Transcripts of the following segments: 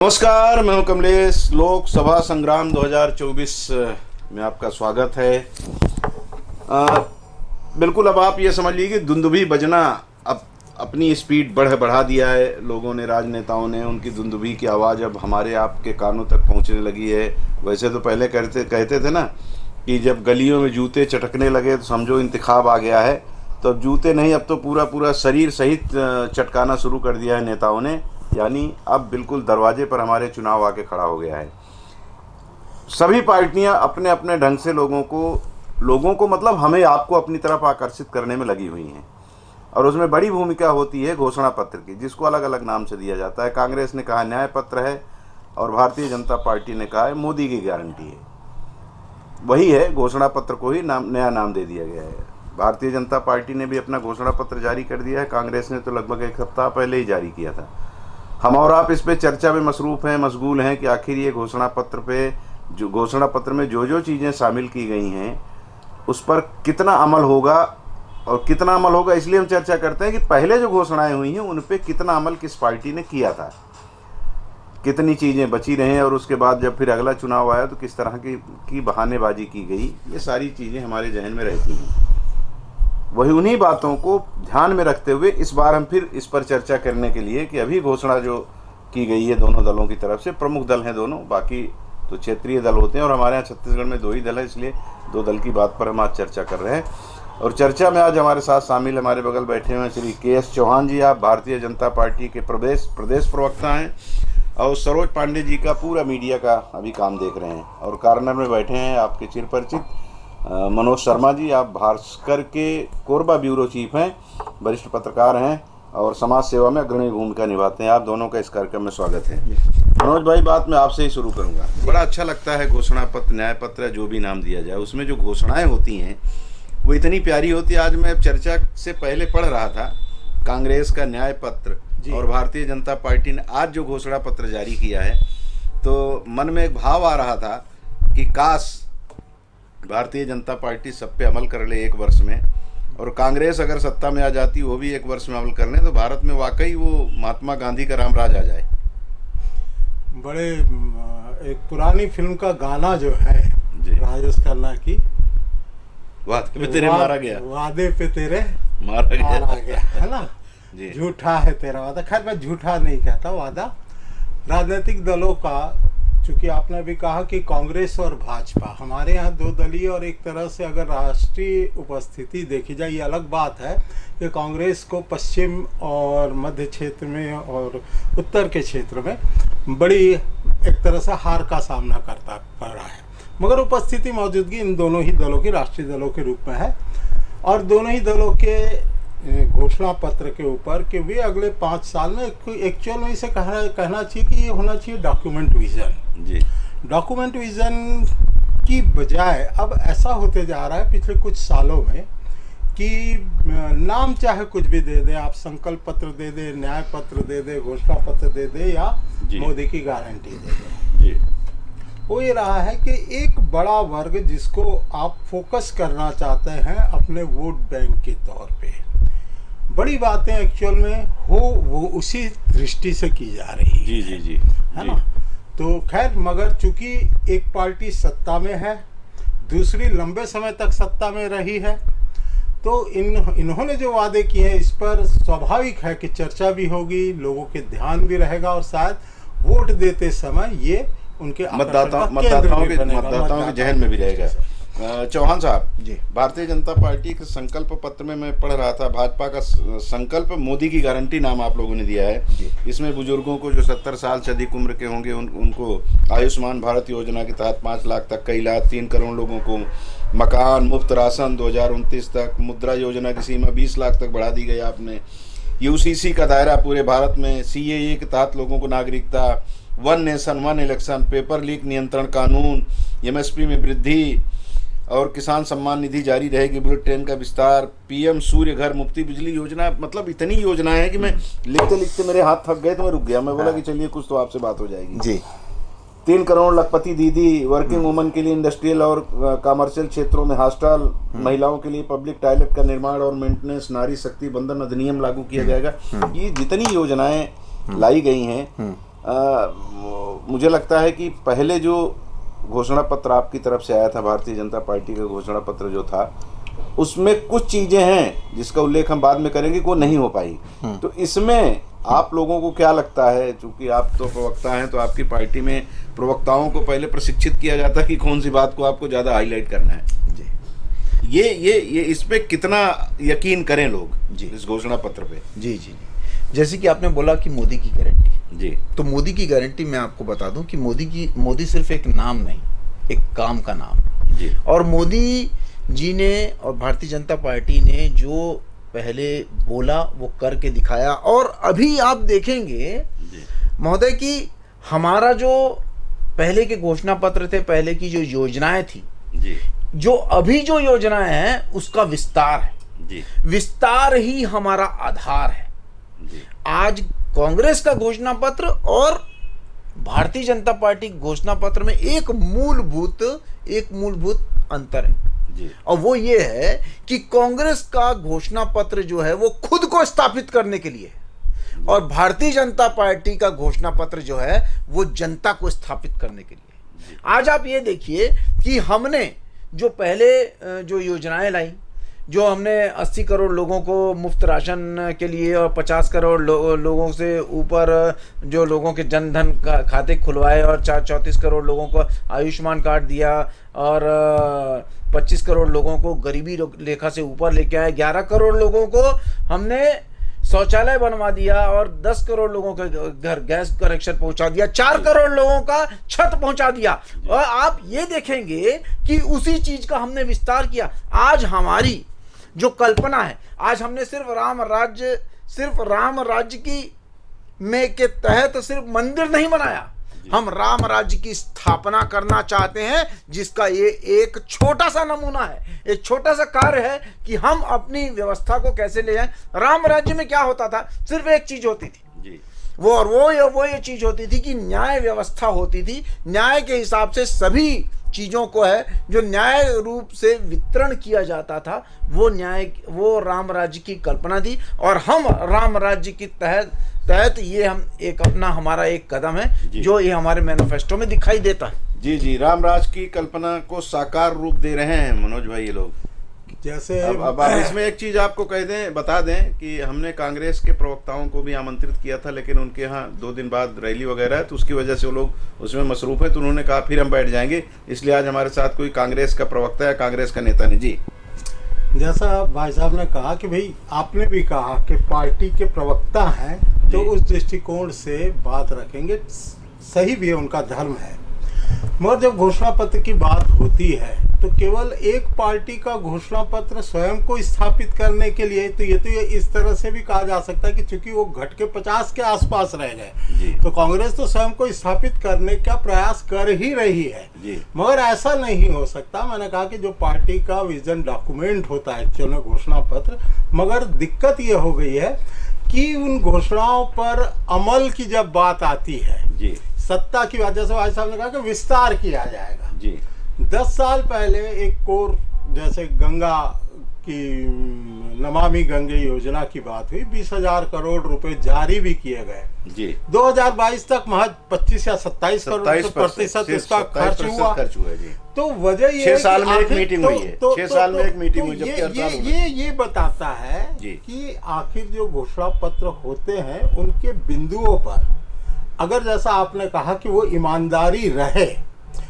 नमस्कार, मैं हूं कमलेश। लोकसभा संग्राम 2024 में आपका स्वागत है। बिल्कुल अब आप ये समझ लीजिए कि दुंदुभी बजना अब अपनी स्पीड बढ़ा दिया है। लोगों ने, राजनेताओं ने उनकी दुंदुभी की आवाज़ अब हमारे आपके कानों तक पहुंचने लगी है। वैसे तो पहले कहते थे ना कि जब गलियों में जूते चटकने लगे तो समझो इंतखाब आ गया है। तो अब जूते नहीं, अब तो पूरा शरीर सहित चटकाना शुरू कर दिया है नेताओं ने। यानी अब बिल्कुल दरवाजे पर हमारे चुनाव आके खड़ा हो गया है। सभी पार्टियां अपने अपने ढंग से लोगों को मतलब हमें आपको अपनी तरफ आकर्षित करने में लगी हुई हैं। और उसमें बड़ी भूमिका होती है घोषणा पत्र की, जिसको अलग अलग नाम से दिया जाता है। कांग्रेस ने कहा न्याय पत्र है और भारतीय जनता पार्टी ने कहा है मोदी की गारंटी है। वही है, घोषणा पत्र को ही नया नाम दे दिया गया है। भारतीय जनता पार्टी ने भी अपना घोषणा पत्र जारी कर दिया है। कांग्रेस ने तो लगभग एक सप्ताह पहले ही जारी किया था। हम और आप इस पे चर्चा में मशगूल हैं कि आखिर ये घोषणा पत्र में जो चीज़ें शामिल की गई हैं उस पर कितना अमल होगा। और कितना अमल होगा इसलिए हम चर्चा करते हैं कि पहले जो घोषणाएं हुई हैं उन पे कितना अमल किस पार्टी ने किया था, कितनी चीज़ें बची रहीं, और उसके बाद जब फिर अगला चुनाव आया तो किस तरह की बहानेबाजी की गई। ये सारी चीज़ें हमारे जहन में रहती हैं। वही उन्हीं बातों को ध्यान में रखते हुए इस बार हम फिर इस पर चर्चा करने के लिए कि अभी घोषणा जो की गई है दोनों दलों की तरफ से, प्रमुख दल हैं दोनों, बाकी तो क्षेत्रीय दल होते हैं, और हमारे यहाँ छत्तीसगढ़ में 2 ही दल है, इसलिए 2 दल की बात पर हम आज चर्चा कर रहे हैं। और चर्चा में आज हमारे साथ शामिल हमारे बगल बैठे हुए हैं श्री KS चौहान जी। आप भारतीय जनता पार्टी के प्रदेश प्रवक्ता हैं, और सरोज पांडे जी का पूरा मीडिया का अभी काम देख रहे हैं। और कार्नर में बैठे हैं आपके चिरपरिचित मनोज शर्मा जी। आप भास्कर के कोरबा ब्यूरो चीफ हैं, वरिष्ठ पत्रकार हैं और समाज सेवा में अग्रणी भूमिका निभाते हैं। आप दोनों का इस कार्यक्रम में स्वागत है। मनोज भाई, बात मैं आपसे ही शुरू करूंगा। बड़ा अच्छा लगता है घोषणा पत्र, न्याय पत्र, जो भी नाम दिया जाए, उसमें जो घोषणाएं होती हैं वो इतनी प्यारी होती है। आज मैं चर्चा से पहले पढ़ रहा था कांग्रेस का न्याय पत्र और भारतीय जनता पार्टी ने आज जो घोषणा पत्र जारी किया है, तो मन में एक भाव आ रहा था कि काश भारतीय जनता पार्टी सब पे अमल कर ले 1 वर्ष में, और कांग्रेस अगर सत्ता में आ जाती वो भी 1 वर्ष में अमल कर ले, तो भारत में वाकई वो महात्मा गांधी का रामराज आ जाए। बड़े एक पुरानी फिल्म का गाना जो है राजेश खन्ना की, वादे पे तेरे मारा गया, वादे पे तेरे मारा गया है ना। झूठा है तेरा वादा। खैर मैं झूठा नहीं कहता, वादा राजनीतिक दलों का, चूंकि आपने भी कहा कि कांग्रेस और भाजपा हमारे यहाँ 2 दलीय, और एक तरह से अगर राष्ट्रीय उपस्थिति देखी जाए, ये अलग बात है कि कांग्रेस को पश्चिम और मध्य क्षेत्र में और उत्तर के क्षेत्र में बड़ी एक तरह से हार का सामना करता पड़ रहा है, मगर उपस्थिति मौजूदगी इन दोनों ही दलों की राष्ट्रीय दलों के रूप में है। और दोनों ही दलों के घोषणा पत्र के ऊपर कि वे अगले 5 साल में एक्चुअल में इसे कहना चाहिए कि ये होना चाहिए डॉक्यूमेंट विजन जी। डॉक्यूमेंट विजन की बजाय अब ऐसा होते जा रहा है पिछले कुछ सालों में कि नाम चाहे कुछ भी दे दे, आप संकल्प पत्र दे दे, न्याय पत्र दे दे, घोषणा पत्र दे दे, या मोदी की गारंटी दे दे जी। वो ये रहा है कि एक बड़ा वर्ग जिसको आप फोकस करना चाहते हैं अपने वोट बैंक के तौर पे, बड़ी बातें एक्चुअल में वो उसी दृष्टि से की जा रही है। जी है ना। तो खैर, मगर चूंकि एक पार्टी सत्ता में है, दूसरी लंबे समय तक सत्ता में रही है, तो इन्होंने जो वादे किए हैं इस पर स्वाभाविक है कि चर्चा भी होगी, लोगों के ध्यान भी रहेगा, और शायद वोट देते समय ये उनके मतदाताओं के जहन में भी रहेगा। चौहान साहब जी, भारतीय जनता पार्टी के संकल्प पत्र में मैं पढ़ रहा था, भाजपा का संकल्प मोदी की गारंटी नाम आप लोगों ने दिया है। इसमें बुजुर्गों को जो 70 साल से अधिक उम्र के होंगे उनको आयुष्मान भारत योजना के तहत 5 लाख तक का इलाज, 3 करोड़ लोगों को मकान, मुफ्त राशन 2029 तक, मुद्रा योजना की सीमा 20 लाख तक बढ़ा दी गई आपने, UCC का दायरा पूरे भारत में, CAA के तहत लोगों को नागरिकता, 1 नेशन 1 इलेक्शन, पेपर लीक नियंत्रण कानून, MSP में वृद्धि, और किसान सम्मान निधि जारी रहेगी, बुलेट ट्रेन का विस्तार, PM सूर्य घर, मुफ्ती बिजली योजना। मतलब इतनी योजनाएं हैं कि मैं लिखते लिखते मेरे हाथ थक गए तो मैं रुक गया। मैं बोला कि चलिए कुछ तो आपसे बात हो जाएगी जी। 3 करोड़ लखपति दीदी, वर्किंग वुमन के लिए इंडस्ट्रियल और कमर्शियल क्षेत्रों में हॉस्टल, महिलाओं के लिए पब्लिक टॉयलेट का निर्माण और मेंटेनेंस, नारी शक्ति बंधन अधिनियम लागू किया जाएगा। ये जितनी योजनाएं लाई गई हैं मुझे लगता है कि पहले जो घोषणा पत्र आपकी तरफ से आया था, भारतीय जनता पार्टी का घोषणा पत्र जो था, उसमें कुछ चीज़ें हैं जिसका उल्लेख हम बाद में करेंगे कि वो नहीं हो पाई। तो इसमें आप लोगों को क्या लगता है, चूंकि आप तो प्रवक्ता हैं, तो आपकी पार्टी में प्रवक्ताओं को पहले प्रशिक्षित किया जाता है कि कौन सी बात को आपको ज़्यादा हाईलाइट करना है जी। ये इस पे कितना यकीन करें लोग जी इस घोषणा पत्र पे? जी जी, जैसे कि आपने बोला कि मोदी की गारंटी जी, तो मोदी की गारंटी मैं आपको बता दूं कि मोदी सिर्फ एक नाम नहीं, एक काम का नाम जी। और मोदी जी ने और भारतीय जनता पार्टी ने जो पहले बोला वो करके दिखाया। और अभी आप देखेंगे महोदय कि हमारा जो पहले के घोषणा पत्र थे, पहले की जो योजनाएं थी जी, जो अभी जो योजनाएं हैं उसका विस्तार है जी, विस्तार ही हमारा आधार है जी। आज कांग्रेस का घोषणा पत्र और भारतीय जनता पार्टी घोषणा पत्र में एक मूलभूत अंतर है जी। और वो ये है कि कांग्रेस का घोषणा पत्र जो है वो खुद को स्थापित करने के लिए है और भारतीय जनता पार्टी का घोषणा पत्र जो है वो जनता को स्थापित करने के लिए। आज आप ये देखिए कि हमने जो पहले जो योजनाएं लाई, जो हमने 80 करोड़ लोगों को मुफ्त राशन के लिए और 50 करोड़ लोगों से ऊपर जो लोगों के जन धन खाते खुलवाए और 34 करोड़ लोगों को आयुष्मान कार्ड दिया और 25 करोड़ लोगों को गरीबी रेखा से ऊपर लेके आए, 11 करोड़ लोगों को हमने शौचालय बनवा दिया और 10 करोड़ लोगों के घर गैस कनेक्शन पहुंचा दिया, 4 करोड़ लोगों का छत पहुंचा दिया। और आप ये देखेंगे कि उसी चीज का हमने विस्तार किया। आज हमारी जो कल्पना है, आज हमने सिर्फ राम राज्य की में के तहत सिर्फ मंदिर नहीं बनाया, हम राम राज्य की स्थापना करना चाहते हैं, जिसका ये एक छोटा सा नमूना है, एक छोटा सा कार्य है कि हम अपनी व्यवस्था को कैसे ले जाएं। राम राज्य में क्या होता था, सिर्फ एक चीज होती थी जी। वो ये चीज होती थी कि न्याय व्यवस्था होती थी, न्याय के हिसाब से सभी चीजों को है जो न्याय रूप से वितरण किया जाता था, वो राम राज्य की कल्पना थी। और हम राम राज्य की तहत ये हम एक हमारा एक कदम है जो ये हमारे मैनिफेस्टो में दिखाई देता है। जी जी, राम राज की कल्पना को साकार रूप दे रहे हैं मनोज भाई ये लोग। जैसे अब इसमें एक चीज आपको बता दें कि हमने कांग्रेस के प्रवक्ताओं को भी आमंत्रित किया था, लेकिन उनके यहाँ 2 दिन बाद रैली वगैरह है, तो उसकी वजह से वो लोग उसमें मसरूफ है, तो उन्होंने कहा फिर हम बैठ जाएंगे, इसलिए आज हमारे साथ कोई कांग्रेस का प्रवक्ता या कांग्रेस का नेता नहीं जी। जैसा भाई साहब ने कहा कि भाई आपने भी कहा कि पार्टी के प्रवक्ता हैं, तो उस दृष्टिकोण से बात रखेंगे, सही भी है, उनका धर्म है। मगर जब घोषणा पत्र की बात होती है तो केवल एक पार्टी का घोषणा पत्र स्वयं को स्थापित करने के लिए, तो ये इस तरह से भी कहा जा सकता है कि चूंकि वो घट के 50 के आसपास रह गए, तो कांग्रेस तो स्वयं को स्थापित करने का प्रयास कर ही रही है। मगर ऐसा नहीं हो सकता। मैंने कहा कि जो पार्टी का विजन डॉक्यूमेंट होता है एक्चुअल में घोषणा पत्र, मगर दिक्कत ये हो गई है कि उन घोषणाओं पर अमल की जब बात आती है जी, सत्ता की वजह से भाई साहब ने कहा कि विस्तार किया जाएगा जी। 10 साल पहले एक कोर जैसे गंगा की नमामि गंगे योजना की बात हुई, 20,000 करोड़ रुपए जारी भी किए गए जी। 2022 तक महज 25 या 27 प्रतिशत इसका खर्च हुआ जी। तो वजह ये 6 साल में एक मीटिंग हुई है, 6 साल में एक मीटिंग हुई, जबकि ये बताता है कि आखिर जो घोषणा पत्र होते हैं उनके बिंदुओं पर अगर जैसा आपने कहा कि वो ईमानदारी रहे।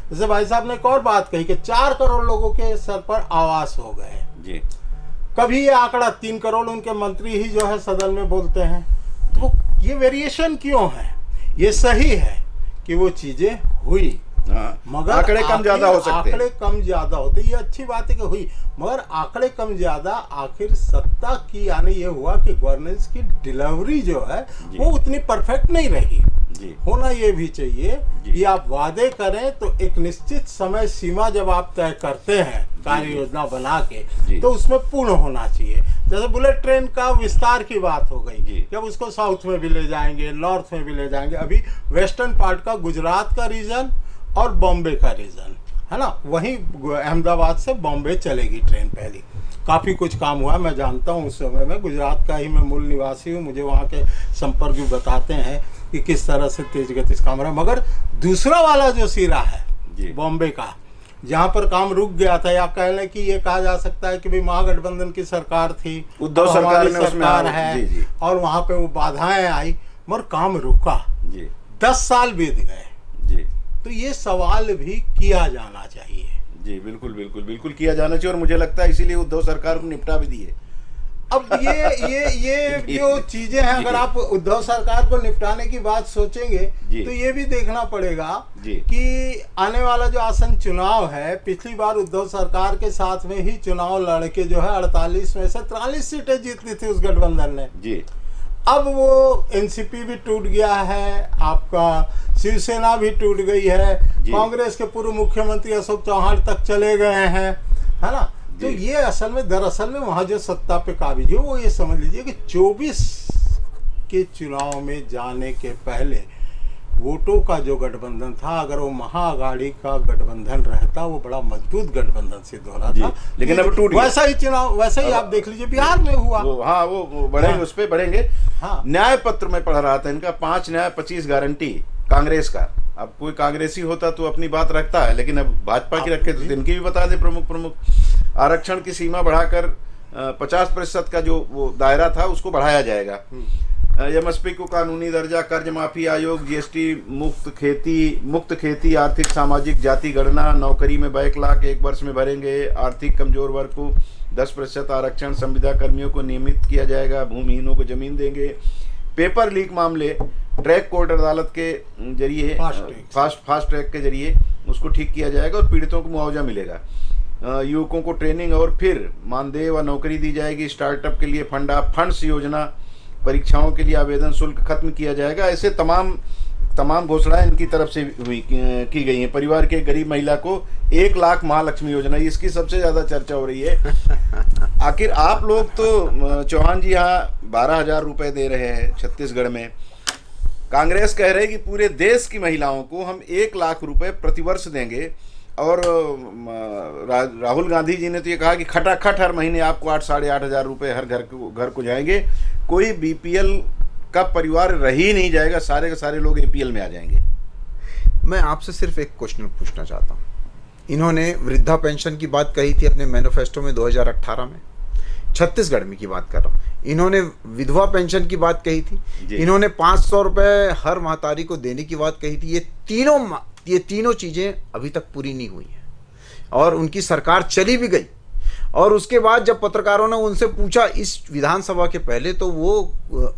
जैसे भाई साहब ने एक और बात कही कि 4 करोड़ लोगों के सर पर आवास हो गए जी। कभी ये आंकड़ा 3 करोड़ उनके मंत्री ही जो है सदन में बोलते हैं, तो ये वेरिएशन क्यों है? ये सही है कि वो चीजें हुई, मगर आंकड़े कम ज्यादा हो सकते हैं, आंकड़े कम ज्यादा होते, ये अच्छी बात है कि हुई, मगर आंकड़े कम ज्यादा आखिर सत्ता की यानी ये हुआ कि गवर्नेंस की डिलीवरी जो है वो उतनी परफेक्ट नहीं रही। होना ये भी चाहिए कि आप वादे करें तो एक निश्चित समय सीमा जब आप तय करते हैं कार्य योजना बना के, तो उसमें पूर्ण होना चाहिए। जैसे बुलेट ट्रेन का विस्तार की बात हो गई, जब उसको साउथ में भी ले जाएंगे, नॉर्थ में भी ले जाएंगे, अभी वेस्टर्न पार्ट का गुजरात का रीजन और बॉम्बे का रीजन है ना, वहीं अहमदाबाद से बॉम्बे चलेगी ट्रेन पहली। काफ़ी कुछ काम हुआ, मैं जानता हूँ। उस समय में गुजरात का ही मैं मूल निवासी हूँ, मुझे वहाँ के संपर्क भी बताते हैं कि किस तरह से तेज गति से काम रहा। मगर दूसरा वाला जो सिरा है जी। बॉम्बे का, जहाँ पर काम रुक गया था, या कह लें कि ये कहा जा सकता है कि भाई महागठबंधन की सरकार थी, उद्धव अब सरकार हमारी ने उसमें सरकार है, जी, जी। और वहाँ पे वो बाधाएं आई मगर काम रुका, जी 10 साल बीत गए। जी तो ये सवाल भी किया जाना चाहिए। जी, बिल्कुल बिल्कुल बिल्कुल किया जाना चाहिए, और मुझे लगता है इसीलिए उद्धव सरकार को निपटा भी दी है। अब ये जो चीजें हैं, अगर आप उद्धव सरकार को निपटाने की बात सोचेंगे जी। तो ये भी देखना पड़ेगा जी। कि आने वाला जो आसन चुनाव है, पिछली बार उद्धव सरकार के साथ में ही चुनाव लड़के जो है 48 में से 43 सीटें जीत ली थी उस गठबंधन ने। जी अब वो एनसीपी भी टूट गया है, आपका शिवसेना भी टूट गई है, कांग्रेस के पूर्व मुख्यमंत्री अशोक चौहान तक चले गए हैं, है ना। तो ये असल में दरअसल में वहाँ जो सत्ता पे काबिज है वो ये समझ लीजिए कि 24 के चुनाव में जाने के पहले वोटों का जो गठबंधन था, अगर वो महाअघाड़ी का गठबंधन रहता, वो बड़ा मजबूत गठबंधन सिद्ध हो रहा था। लेकिन अब टूट गया। वैसा ही चुनाव, वैसा ही आप देख लीजिए बिहार में हुआ। हाँ वो बढ़ेंगे, हाँ। उस पर बढ़ेंगे। हाँ। न्याय पत्र में पढ़ रहा था इनका 5 न्याय 25 गारंटी कांग्रेस का। अब कोई कांग्रेसी होता तो अपनी बात रखता है, लेकिन अब भाजपा की रखे तो इनकी भी बता दे। प्रमुख आरक्षण की सीमा बढ़ाकर 50% का जो वो दायरा था उसको बढ़ाया जाएगा। एमएसपी को कानूनी दर्जा, कर्ज माफी आयोग, जीएसटी मुक्त खेती, आर्थिक सामाजिक जाति गणना, नौकरी में बैकलॉग 1 वर्ष में भरेंगे, आर्थिक कमजोर वर्ग को 10% आरक्षण, संविदा कर्मियों को नियमित किया जाएगा, भूमिहीनों को जमीन देंगे, पेपर लीक मामले ट्रैक कोर्ट अदालत के जरिए फास्ट ट्रैक के जरिए उसको ठीक किया जाएगा और पीड़ितों को मुआवजा मिलेगा। युवकों को ट्रेनिंग और फिर मानदेय व नौकरी दी जाएगी। स्टार्टअप के लिए फंड्स योजना, परीक्षाओं के लिए आवेदन शुल्क खत्म किया जाएगा। ऐसे तमाम घोषणाएं इनकी तरफ से की गई हैं। परिवार के गरीब महिला को 1 लाख महालक्ष्मी योजना, इसकी सबसे ज्यादा चर्चा हो रही है। आखिर आप लोग तो चौहान जी यहाँ 12,000 रुपए दे रहे हैं छत्तीसगढ़ में, कांग्रेस कह रही है कि पूरे देश की महिलाओं को हम 1 लाख रुपए प्रतिवर्ष देंगे, और राहुल गांधी जी ने तो ये कहा कि खटाखट हर महीने आपको 8-8.5 हजार रुपए हर घर को जाएंगे। कोई बीपीएल का परिवार रह ही नहीं जाएगा, सारे के सारे लोग एपीएल में आ जाएंगे। मैं आपसे सिर्फ एक क्वेश्चन पूछना चाहता हूँ। इन्होंने वृद्धा पेंशन की बात कही थी अपने मैनिफेस्टो में 2018 में, छत्तीसगढ़ में की बात कर रहा हूँ। इन्होंने विधवा पेंशन की बात कही थी, इन्होंने 500 रुपए हर महतारी को देने की बात कही थी। ये तीनों चीजें अभी तक पूरी नहीं हुई हैं, और उनकी सरकार चली भी गई। और उसके बाद जब पत्रकारों ने उनसे पूछा इस विधानसभा के पहले, तो वो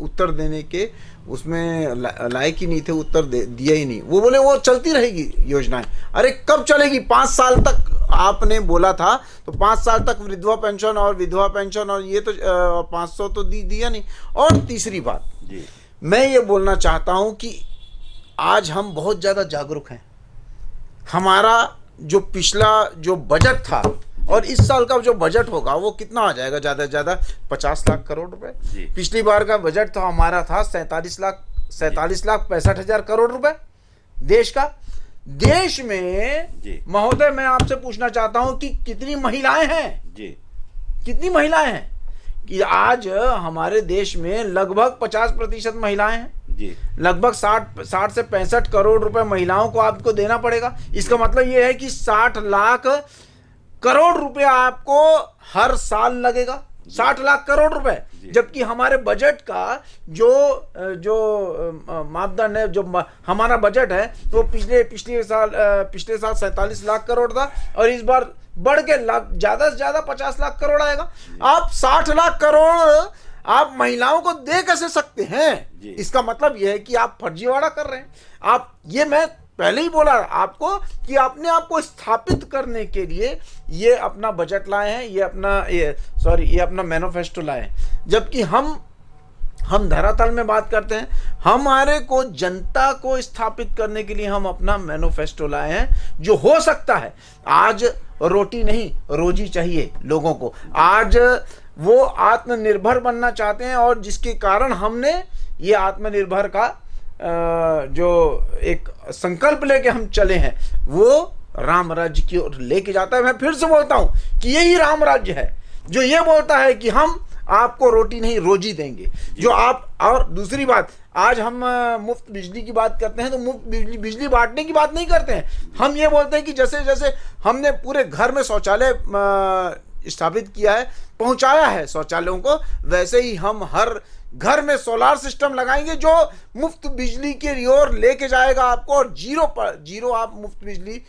उत्तर देने के उसमें लायक ही नहीं थे, उत्तर दिया ही नहीं। वो बोले वो चलती रहेगी योजनाएं। अरे कब चलेगी? 5 साल तक आपने बोला था, तो 5 साल तक विधवा पेंशन और विधवा पेंशन और ये तो 500 तो दिया नहीं। और तीसरी बात जी, मैं ये बोलना चाहता हूं कि आज हम बहुत ज़्यादा जागरूक हैं। हमारा जो पिछला जो बजट था और इस साल का जो बजट होगा वो कितना आ जाएगा? ज़्यादा से ज़्यादा 50 लाख करोड़ रुपए। पिछली बार का बजट तो हमारा था 47 लाख 65,000 करोड़ रुपए देश का। देश में महोदय मैं आपसे पूछना चाहता हूं कि कितनी महिलाएं हैं जी, कितनी महिलाएं हैं? कि आज हमारे देश में लगभग 50% महिलाएं हैं जी। लगभग 60 से 65 करोड़ रुपए महिलाओं को आपको देना पड़ेगा। इसका मतलब यह है कि 60 लाख करोड़ रुपए आपको हर साल लगेगा, 60 लाख करोड़ रुपए। जबकि हमारे बजट का जो मापदंड है, जो हमारा बजट है, तो पिछले साल 47 लाख करोड़ था, और इस बार बढ़ के ज्यादा से ज्यादा 50 लाख करोड़ आएगा। आप 60 लाख करोड़ आप महिलाओं को दे कैसे सकते हैं? इसका मतलब यह है कि आप फर्जीवाड़ा कर रहे हैं। आप ये मैं पहले ही बोला आपको कि अपने आप को स्थापित करने के लिए ये अपना बजट लाए हैं, ये अपना मैनिफेस्टो लाए हैं। जबकि हम धरातल में बात करते हैं, हमारे को जनता को स्थापित करने के लिए हम अपना मैनिफेस्टो लाए हैं, जो हो सकता है। आज रोटी नहीं रोजी चाहिए लोगों को, आज वो आत्मनिर्भर बनना चाहते हैं, और जिसके कारण हमने ये आत्मनिर्भर का जो एक संकल्प लेके हम चले हैं, वो राम राज्य की ओर लेके जाता है। मैं फिर से बोलता हूं कि यही राम राज्य है जो ये बोलता है कि हम आपको रोटी नहीं रोजी देंगे जो आप। और दूसरी बात, आज हम मुफ्त बिजली की बात करते हैं तो मुफ्त बिजली बांटने की बात नहीं करते हैं। हम ये बोलते हैं कि जैसे जैसे हमने पूरे घर में शौचालय स्थापित किया है, पहुंचाया है शौचालयों को, वैसे ही हम हर घर में सोलार सिस्टम लगाएंगे जो मुफ्त बिजली की ओर लेके जाएगा आपको, और जीरो आप मुफ्त बिजली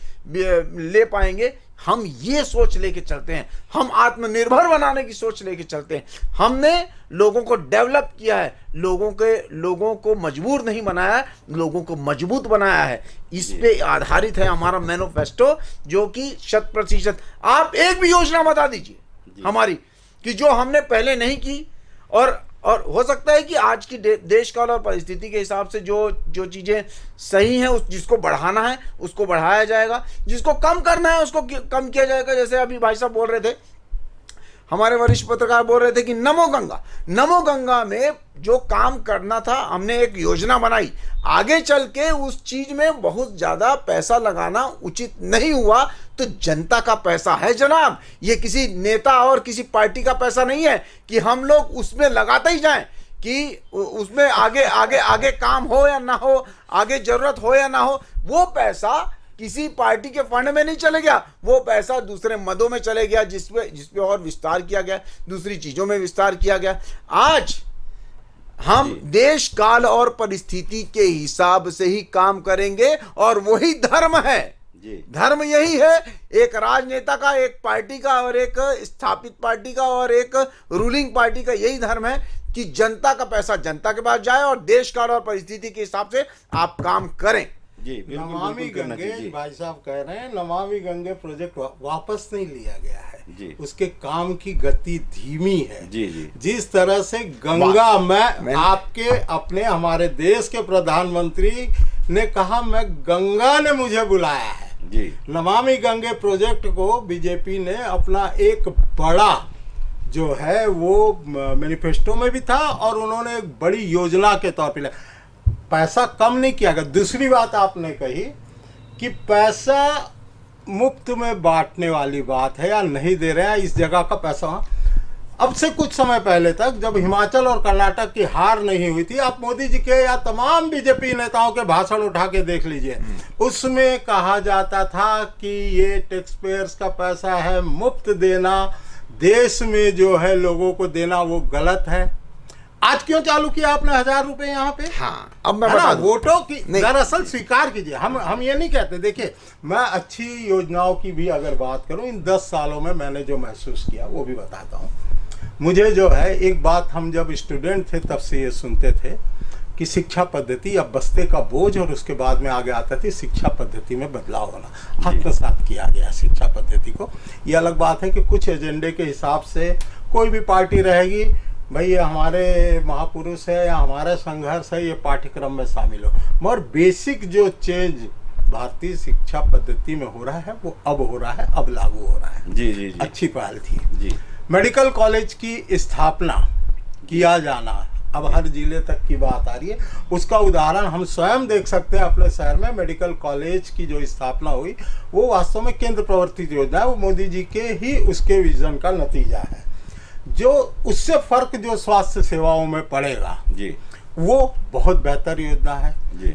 ले पाएंगे। हम ये सोच लेके चलते हैं, हम आत्मनिर्भर बनाने की सोच लेके चलते हैं। हमने लोगों को डेवलप किया है, लोगों को मजबूर नहीं बनाया, लोगों को मजबूत बनाया है। इस पे आधारित है हमारा मैनिफेस्टो, जो कि 100%। आप एक भी योजना बता दीजिए हमारी कि जो हमने पहले नहीं की, और हो सकता है कि आज की देश काल और परिस्थिति के हिसाब से जो चीज़ें सही हैं, जिसको बढ़ाना है उसको बढ़ाया जाएगा, जिसको कम करना है उसको कम किया जाएगा। जैसे अभी भाई साहब बोल रहे थे, हमारे वरिष्ठ पत्रकार बोल रहे थे कि नमो गंगा में जो काम करना था, हमने एक योजना बनाई, आगे चल के उस चीज में बहुत ज्यादा पैसा लगाना उचित नहीं हुआ, तो जनता का पैसा है जनाब, ये किसी नेता और किसी पार्टी का पैसा नहीं है कि हम लोग उसमें लगाते ही जाएं कि उसमें आगे काम हो या ना हो, आगे जरूरत हो या ना हो। वो पैसा किसी पार्टी के फंड में नहीं चले गया, वो पैसा दूसरे मदों में चले गया, जिसपे और विस्तार किया गया, दूसरी चीजों में विस्तार किया गया। आज हम देश काल और परिस्थिति के हिसाब से ही काम करेंगे, और वही धर्म है। धर्म यही है, एक राजनेता का, एक पार्टी का, और एक स्थापित पार्टी का, और एक रूलिंग पार्टी का यही धर्म है कि जनता का पैसा जनता के पास जाए, और देश काल और परिस्थिति के हिसाब से आप काम करें। नमामि गंगे, भाई साहब कह रहे हैं नमामि गंगे प्रोजेक्ट वापस नहीं लिया गया है, उसके काम की गति धीमी है। जिस तरह से गंगा में आपके अपने हमारे देश के प्रधानमंत्री ने कहा, मैं गंगा ने मुझे बुलाया है। नमामि गंगे प्रोजेक्ट को बीजेपी ने अपना एक बड़ा जो है वो मैनिफेस्टो में भी था, और उन्होंने एक बड़ी योजना के तौर पर पैसा कम नहीं किया गया। दूसरी बात आपने कही कि पैसा मुफ्त में बांटने वाली बात है या नहीं दे रहे हैं, इस जगह का पैसा। अब से कुछ समय पहले तक जब हिमाचल और कर्नाटक की हार नहीं हुई थी, आप मोदी जी के या तमाम बीजेपी नेताओं के भाषण उठा के देख लीजिए, उसमें कहा जाता था कि ये टैक्स पेयर्स का पैसा है, मुफ्त देना, देश में जो है लोगों को देना वो गलत है। आज क्यों चालू किया आपने 1000 रुपए यहाँ पे? हाँ, अब मैं बता दूं। वोटों की दरअसल स्वीकार कीजिए, हम ये नहीं कहते। देखिए, मैं अच्छी योजनाओं की भी अगर बात करूं, इन 10 सालों में मैंने जो महसूस किया वो भी बताता हूं। मुझे जो है एक बात, हम जब स्टूडेंट थे तब से ये सुनते थे कि शिक्षा पद्धति अब बस्ते का बोझ, और उसके बाद में आगे आता थी शिक्षा पद्धति में बदलाव होना। आत्मसात किया गया शिक्षा पद्धति को। ये अलग बात है कि कुछ एजेंडे के हिसाब से कोई भी पार्टी रहेगी, भाई ये हमारे महापुरुष है या हमारा संघर्ष है, ये पाठ्यक्रम में शामिल हो, मगर बेसिक जो चेंज भारतीय शिक्षा पद्धति में हो रहा है वो अब हो रहा है, अब लागू हो रहा है। अच्छी पहल थी। मेडिकल कॉलेज की स्थापना किया जाना, अब हर जिले तक की बात आ रही है। उसका उदाहरण हम स्वयं देख सकते हैं अपने शहर में। मेडिकल कॉलेज की जो स्थापना हुई वो वास्तव में केंद्र प्रवर्तित योजना है, वो मोदी जी के ही उसके विजन का नतीजा है। जो उससे फर्क जो स्वास्थ्य सेवाओं में पड़ेगा वो बहुत बेहतर योजना है।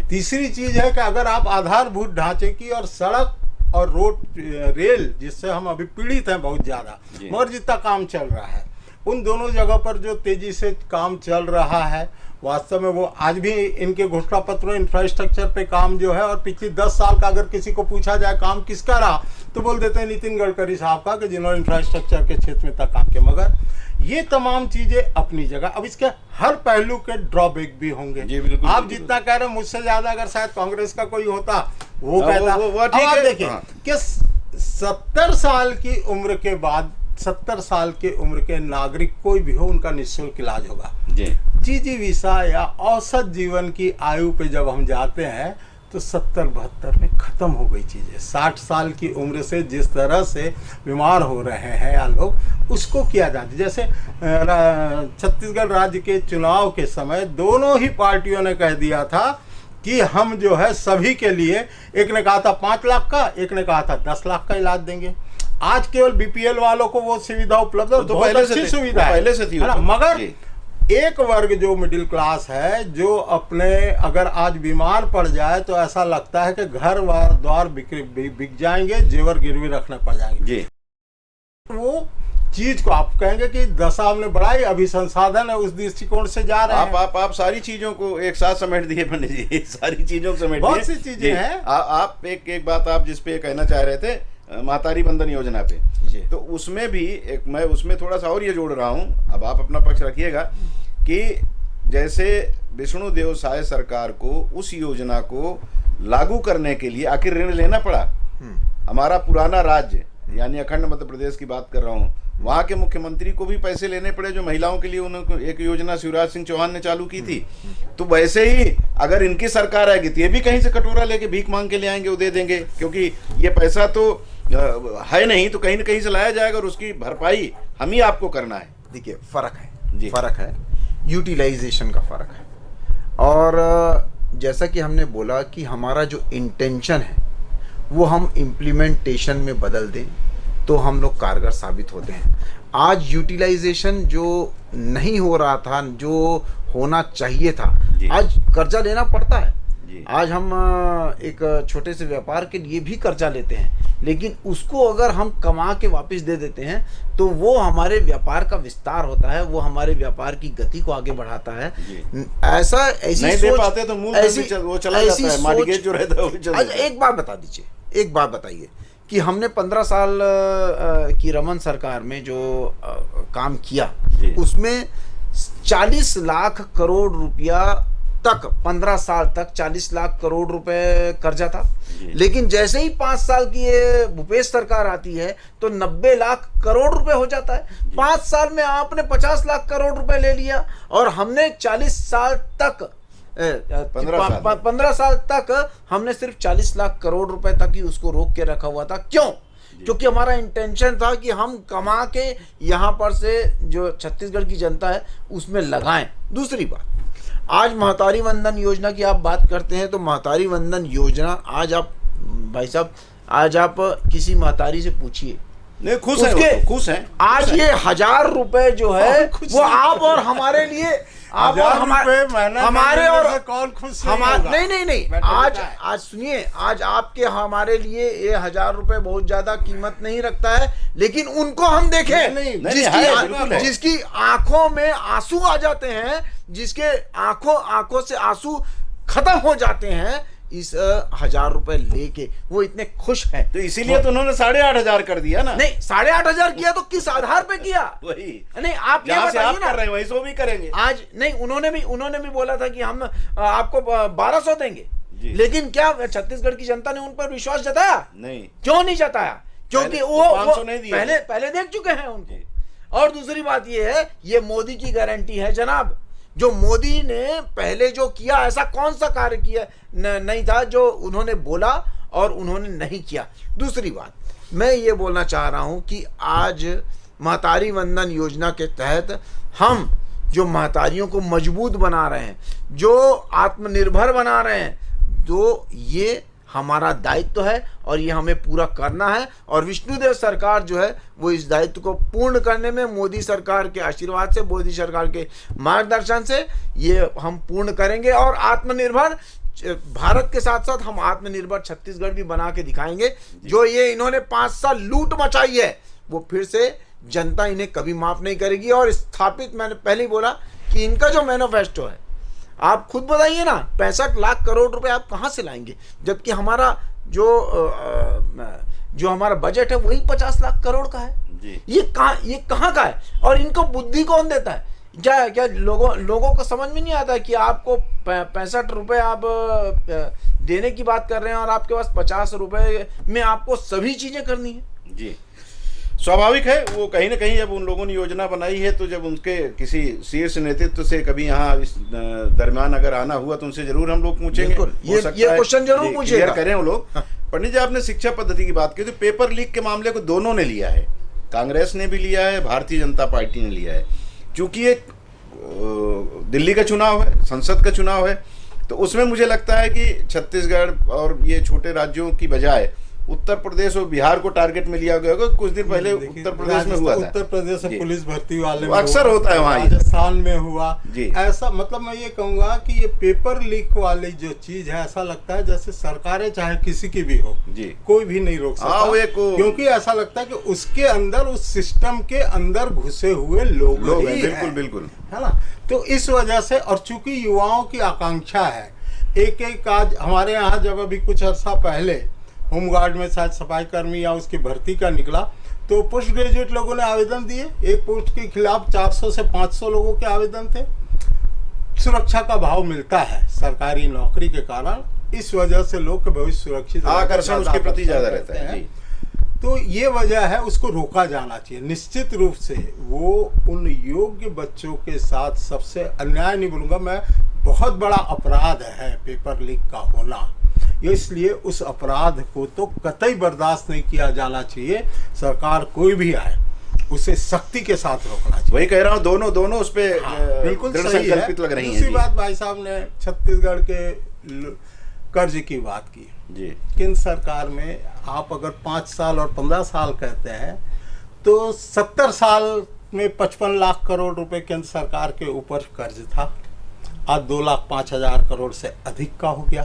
तीसरी चीज है कि अगर आप आधारभूत ढांचे की और सड़क और रोड रेल, जिससे हम अभी पीड़ित हैं बहुत ज्यादा, मगर जितना काम चल रहा है उन दोनों जगह पर जो तेजी से काम चल रहा है, वास्तव में वो आज भी इनके घोषणा पत्रों इंफ्रास्ट्रक्चर पे काम जो है, और पिछली 10 साल का अगर किसी को पूछा जाए काम किसका रहा तो बोल देते हैं नितिन गडकरी साहब का, कि जिन्होंने इंफ्रास्ट्रक्चर के क्षेत्र में तक काम किया। मगर ये तमाम चीजें अपनी जगह, अब इसके हर पहलू के ड्रॉबैक भी होंगे। आप जितना कह रहे हैं, मुझसे ज्यादा अगर शायद कांग्रेस का कोई होता वो कहता। अब देखिए कि 70 साल की उम्र के बाद 70 साल के उम्र के नागरिक कोई भी हो, उनका निःशुल्क इलाज होगा। जिजीविका या औसत जीवन की आयु पे जब हम जाते हैं तो 70-72 में खत्म हो गई चीजें। 60 साल की उम्र से जिस तरह से बीमार हो रहे हैं या लोग, उसको किया जाता। जैसे छत्तीसगढ़ राज्य के चुनाव के समय दोनों ही पार्टियों ने कह दिया था कि हम जो है सभी के लिए, एक ने कहा था 5 लाख का, एक ने कहा था 10 लाख का इलाज देंगे। आज केवल बीपीएल वालों को वो सुविधा उपलब्ध है, तो बहुत पहले से अच्छी थी, सुविधा है, पहले से थी है ना। वो। मगर जी। एक वर्ग जो मिडिल क्लास है, जो अपने अगर आज बीमार पड़ जाए तो ऐसा लगता है कि घर द्वार बिक जाएंगे, जेवर गिरवी रखने पड़ जाएंगे। जी। वो चीज को आप कहेंगे कि दशा हमने बढ़ाई, अभी संसाधन है उस दृष्टिकोण से जा रहे हैं। आप सारी चीजों को एक साथ समेट दिए पंडित जी, सारी चीजों को समेट दिए। बहुत सी चीजें जी। हैं। आप एक बात आप जिस पे कहना चाह रहे थे, महतारी बंधन योजना पे, जी। तो उसमें भी एक मैं उसमें थोड़ा सा और ये जोड़ रहा हूँ, अब आप अपना पक्ष रखिएगा कि जैसे विष्णुदेव साय सरकार को उस योजना को लागू करने के लिए आखिर ऋण लेना पड़ा। हमारा पुराना राज्य यानी अखंड मध्य प्रदेश की बात कर रहा हूँ, वहाँ के मुख्यमंत्री को भी पैसे लेने पड़े, जो महिलाओं के लिए उन्होंने एक योजना शिवराज सिंह चौहान ने चालू की थी। तो वैसे ही अगर इनकी सरकार आएगी तो ये भी कहीं से कटोरा लेके भीख मांग के ले आएंगे, वो दे देंगे, क्योंकि ये पैसा तो है नहीं, तो कहीं ना कहीं से लाया जाएगा और उसकी भरपाई हम ही आपको करना है। देखिए फर्क है जी। फर्क है, यूटिलाइजेशन का फर्क है। और जैसा कि हमने बोला कि हमारा जो इंटेंशन है वो हम इम्प्लीमेंटेशन में बदल दें तो हम लोग कारगर साबित होते हैं। आज यूटिलाइजेशन जो नहीं हो रहा था, जो होना चाहिए था, आज कर्जा लेना पड़ता है। आज हम एक छोटे से व्यापार के लिए भी कर्जा लेते हैं, लेकिन उसको अगर हम कमा के वापस दे देते हैं तो वो हमारे व्यापार का विस्तार होता है, वो हमारे व्यापार की गति को आगे बढ़ाता है। ऐसा ऐसी नहीं सोच, दे पाते तो मूल वो चला जाता है, मॉर्गेज जो रहता है वो भी चला जाता है। एक बात बता दीजिए, एक बात बताइए कि हमने 15 साल की रमन सरकार में जो काम किया, उसमें 40 लाख करोड़ रुपया तक 15 साल तक 40 लाख करोड़ रुपए कर्जा था। लेकिन जैसे ही 5 साल की ये भूपेश सरकार आती है तो 90 लाख करोड़ रुपए हो जाता है। 5 साल में आपने 50 लाख करोड़ रुपए ले लिया और हमने 40 साल तक 15 साल तक हमने सिर्फ 40 लाख करोड़ रुपए तक ही उसको रोक के रखा हुआ था। क्यों? क्योंकि हमारा इंटेंशन था कि हम कमा के यहाँ पर से जो छत्तीसगढ़ की जनता है उसमें लगाएं। दूसरी बात, आज महतारी वंदन योजना की आप बात करते हैं तो महतारी वंदन योजना आज आप भाई साहब, आज आप किसी महतारी से पूछिए, नहीं खुश है, खुश है। आज ये 1000 रुपए जो है वो आप और हमारे लिए, आप और हमारे और कौन खुश नहीं आज सुनिए, आज आपके हमारे लिए ये 1000 रुपए बहुत ज्यादा कीमत नहीं रखता है, लेकिन उनको हम देखें जिसकी आंखों में आंसू आ जाते हैं, जिसके आंखों से आंसू खत्म हो जाते हैं इस 1000 रुपए लेके, वो इतने खुश हैं। तो इसीलिए तो उन्होंने 8,500 कर दिया ना। नहीं 8,500 किया तो किस आधार पे किया? वही नहीं, आप ये बताइए ना, कर रहे हैं वही सो भी करेंगे आज। नहीं, उन्होंने भी बोला था कि हम आपको 1200 देंगे, लेकिन क्या छत्तीसगढ़ की जनता ने उन पर विश्वास जताया? नहीं। क्यों नहीं जताया? क्योंकि वो पहले देख चुके हैं उनको। और दूसरी बात ये है, ये मोदी की गारंटी है जनाब। जो मोदी ने पहले जो किया, ऐसा कौन सा कार्य किया नहीं था जो उन्होंने बोला और उन्होंने नहीं किया। दूसरी बात, मैं ये बोलना चाह रहा हूं कि आज महतारी वंदन योजना के तहत हम जो महतारियों को मजबूत बना रहे हैं, जो आत्मनिर्भर बना रहे हैं, तो ये हमारा दायित्व है और ये हमें पूरा करना है। और विष्णुदेव सरकार जो है वो इस दायित्व को पूर्ण करने में मोदी सरकार के आशीर्वाद से, मोदी सरकार के मार्गदर्शन से ये हम पूर्ण करेंगे। और आत्मनिर्भर भारत के साथ साथ हम आत्मनिर्भर छत्तीसगढ़ भी बना के दिखाएंगे। जो ये इन्होंने 5 साल लूट मचाई है वो फिर से जनता इन्हें कभी माफ नहीं करेगी। और स्थापित, मैंने पहले ही बोला कि इनका जो मैनिफेस्टो है, आप खुद बताइए ना, 65 लाख करोड़ रुपए आप कहां से लाएंगे, जबकि हमारा जो हमारा बजट है वही 50 लाख करोड़ का है जी। ये कहां का है? और इनको बुद्धि कौन देता है? क्या लोगों को समझ में नहीं आता कि आपको 65 रुपए आप देने की बात कर रहे हैं और आपके पास 50 रुपए में आपको सभी चीजें करनी है जी। स्वाभाविक है, वो कहीं ना कहीं जब उन लोगों ने योजना बनाई है तो जब उनके किसी शीर्ष नेतृत्व से कभी यहाँ इस दरमियान अगर आना हुआ तो उनसे जरूर हम लोग पूछेंगे, ये क्वेश्चन जरूर पूछेगा, करें वो लोग। पंडित जी, आपने शिक्षा पद्धति की बात की तो पेपर लीक के मामले को दोनों ने लिया है, कांग्रेस ने भी लिया है, भारतीय जनता पार्टी ने लिया है। चूंकि एक दिल्ली का चुनाव है, संसद का चुनाव है, तो उसमें मुझे लगता है कि छत्तीसगढ़ और ये छोटे राज्यों की बजाय उत्तर प्रदेश और बिहार को टारगेट में लिया गया होगा। कुछ दिन पहले उत्तर प्रदेश में हुआ था, उत्तर प्रदेश में पुलिस भर्ती वाले में अक्सर हुआ, होता है वहाँ, राजस्थान में हुआ जी। ऐसा मतलब मैं ये कहूंगा कि ये पेपर लीक वाली जो चीज है, ऐसा लगता है जैसे सरकारें चाहे किसी की भी हो जी, कोई भी नहीं रोक सकता, वो एक क्योंकि ऐसा लगता है कि उसके अंदर, उस सिस्टम के अंदर घुसे हुए लोग हैं, ही बिल्कुल हैं, बिल्कुल, है ना। तो इस वजह से, और चूंकि युवाओं की आकांक्षा है, एक आज हमारे यहाँ जब अभी कुछ अर्सा पहले होमगार्ड में शायद सफाई कर्मी या उसकी भर्ती का निकला, तो पोस्ट ग्रेजुएट लोगों ने आवेदन दिए, एक पोस्ट के खिलाफ 400 से 500 लोगों के आवेदन थे। सुरक्षा का भाव मिलता है सरकारी नौकरी के कारण, इस वजह से लोग के भविष्य सुरक्षित, आकर्षण उसके प्रति ज्यादा रहता है जी। तो ये वजह है, उसको रोका जाना चाहिए निश्चित रूप से। वो उन योग्य बच्चों के साथ सबसे अन्याय नहीं बोलूँगा मैं, बहुत बड़ा अपराध है पेपर लीक का होना, इसलिए उस अपराध को तो कतई बर्दाश्त नहीं किया जाना चाहिए। सरकार कोई भी आए उसे सख्ती के साथ रोकना चाहिए। वही कह रहा हूँ, दोनों उस पे बिल्कुल दृढ़ सही संकल्पित लग रही हैं। दूसरी बात, भाई साहब ने छत्तीसगढ़ के कर्ज की बात की जी। केंद्र सरकार में आप अगर 5 साल और 15 साल कहते हैं तो 70 साल में 55 लाख करोड़ रुपए केंद्र सरकार के ऊपर कर्ज था, आज 2,05,000 करोड़ से अधिक का हो गया।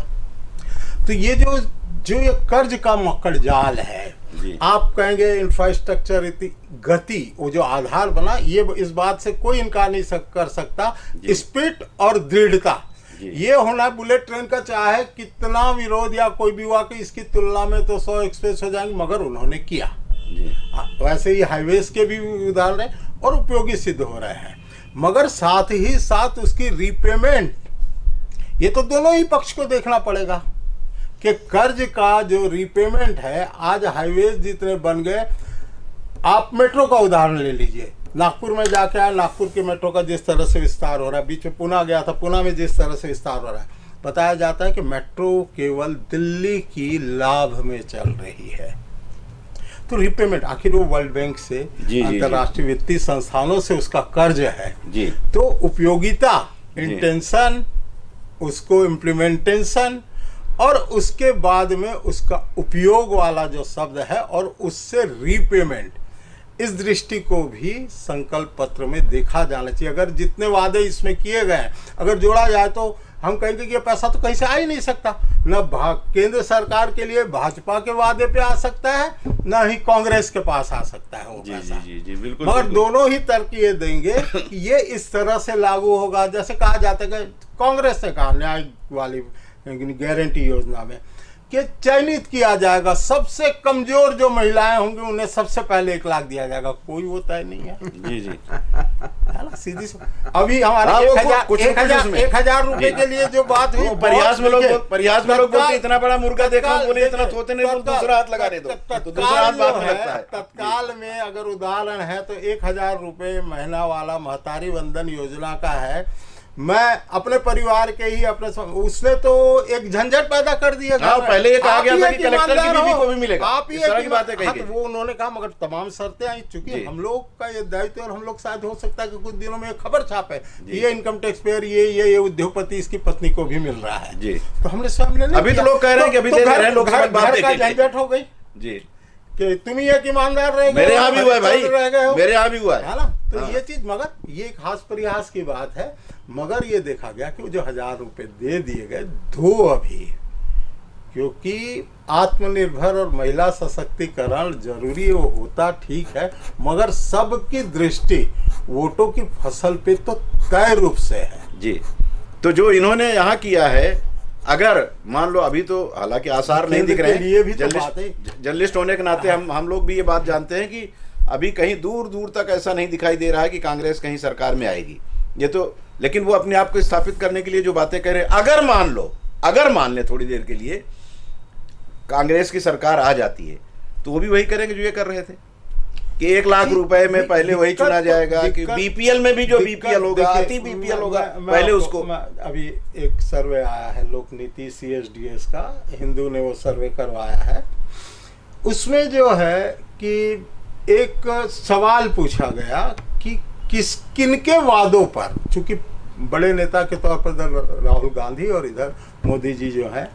तो ये जो ये कर्ज का मक्कड़ जाल है, आप कहेंगे इंफ्रास्ट्रक्चर इतनी गति, वो जो आधार बना, ये इस बात से कोई इनकार नहीं कर सकता, स्पिरिट और दृढ़ता ये होना। बुलेट ट्रेन का चाहे कितना विरोध या कोई भी हुआ कि इसकी तुलना में तो 100 एक्सप्रेस हो जाएंगे, मगर उन्होंने किया। वैसे ही हाईवेज के भी उदाहरण है और उपयोगी सिद्ध हो रहे हैं, मगर साथ ही साथ उसकी रीपेमेंट, ये तो दोनों ही पक्ष को देखना पड़ेगा कि कर्ज का जो रीपेमेंट है, आज हाईवेज जितने बन गए, आप मेट्रो का उदाहरण ले लीजिए, नागपुर में जाके आया, नागपुर के मेट्रो का जिस तरह से विस्तार हो रहा है, बीच में पुणे गया था, पुणे में जिस तरह से विस्तार हो रहा है, बताया जाता है कि मेट्रो केवल दिल्ली की लाभ में चल रही है। तो रीपेमेंट, आखिर वो वर्ल्ड बैंक से, अंतर्राष्ट्रीय वित्तीय संस्थानों से उसका कर्ज है जी। तो उपयोगिता, इंटेंशन, उसको इम्प्लीमेंटेशन और उसके बाद में उसका उपयोग वाला जो शब्द है और उससे रीपेमेंट, इस दृष्टि को भी संकल्प पत्र में देखा जाना चाहिए। अगर जितने वादे इसमें किए गए हैं अगर जोड़ा जाए तो हम कहेंगे कि ये पैसा तो कहीं से आ ही नहीं सकता, न केंद्र सरकार के लिए भाजपा के वादे पे आ सकता है, न ही कांग्रेस के पास आ सकता है वो पैसा। जी, बिल्कुल, मगर दोनों ही तर्क ये देंगे कि ये इस तरह से लागू होगा, जैसे कहा जाता है कि कांग्रेस ने कहा न्याय वाली गारंटी योजना में कि चयनित किया जाएगा, सबसे कमजोर जो महिलाएं होंगी उन्हें सबसे पहले 1 लाख दिया जाएगा। कोई वो तय नहीं है जी है ना, सीधी अभी हमारे 1,000 रुपए के लिए जो बात हुई, प्रयास में लोग बोलते इतना बड़ा मुर्गा देखा, बोले इतना थोते नहीं, बोल दूसरा हाथ लगा दे दो, तो दूसरा हाथ बाद में लगता है। तत्काल में अगर उदाहरण है तो 1,000 रुपए महीना वाला महतारी वंदन योजना का है। मैं अपने परिवार के ही उसने तो एक झंझट पैदा कर दिया। पहले ये कहा गया था कि कलेक्टर की बीवी को भी मिलेगा, आप इस तरह की बातें कही गई। वो उन्होंने कहा, मगर तमाम शर्तें आई, चूंकि हम लोग का ये दायित्व और हम लोग शायद हो सकता है कि कुछ दिनों में खबर छापे, ये इनकम टैक्स पेयर, ये उद्योगपति, इसकी पत्नी को भी मिल रहा है जी। तो हमने सामने अभी तो लोग कह रहे हैं कि अभी दे रहे हैं, लोग झंझट हो गई जी कि तुम ही एक ईमानदार रह गए, मेरे यहाँ भी हुआ है भाई, मेरे यहाँ भी हुआ है ना। तो ये चीज, मगर ये एक हास परिहास की बात है, मगर ये देखा गया कि वो जो 1,000 रुपए दे दिए गए दो अभी, क्योंकि आत्मनिर्भर और महिला सशक्तिकरण जरूरी वो होता ठीक है, मगर सबकी दृष्टि वोटों की फसल पे तो तय रूप से है जी। तो जो इन्होंने यहाँ किया है, अगर मान लो अभी तो हालांकि आसार नहीं दिख रहे हैं, जर्नलिस्ट होने के नाते हम लोग भी ये बात जानते हैं कि अभी कहीं दूर दूर तक ऐसा नहीं दिखाई दे रहा है कि कांग्रेस कहीं सरकार में आएगी, ये तो, लेकिन वो अपने आप को स्थापित करने के लिए जो बातें कह रहे हैं, अगर मान ले थोड़ी देर के लिए कांग्रेस की सरकार आ जाती है, तो वो भी वही करेंगे जो ये कर रहे थे कि 1 लाख रुपए में पहले वही चुना जाएगा, कि बीपीएल में भी जो बीपीएल होगा, अति बीपीएल होगा, पहले उसको। अभी एक सर्वे आया है लोक नीति CSDS का, हिंदू ने वो सर्वे करवाया है, उसमें जो है कि एक सवाल पूछा गया कि किनके वादों पर, चूंकि बड़े नेता के तौर पर इधर राहुल गांधी और इधर मोदी जी जो है,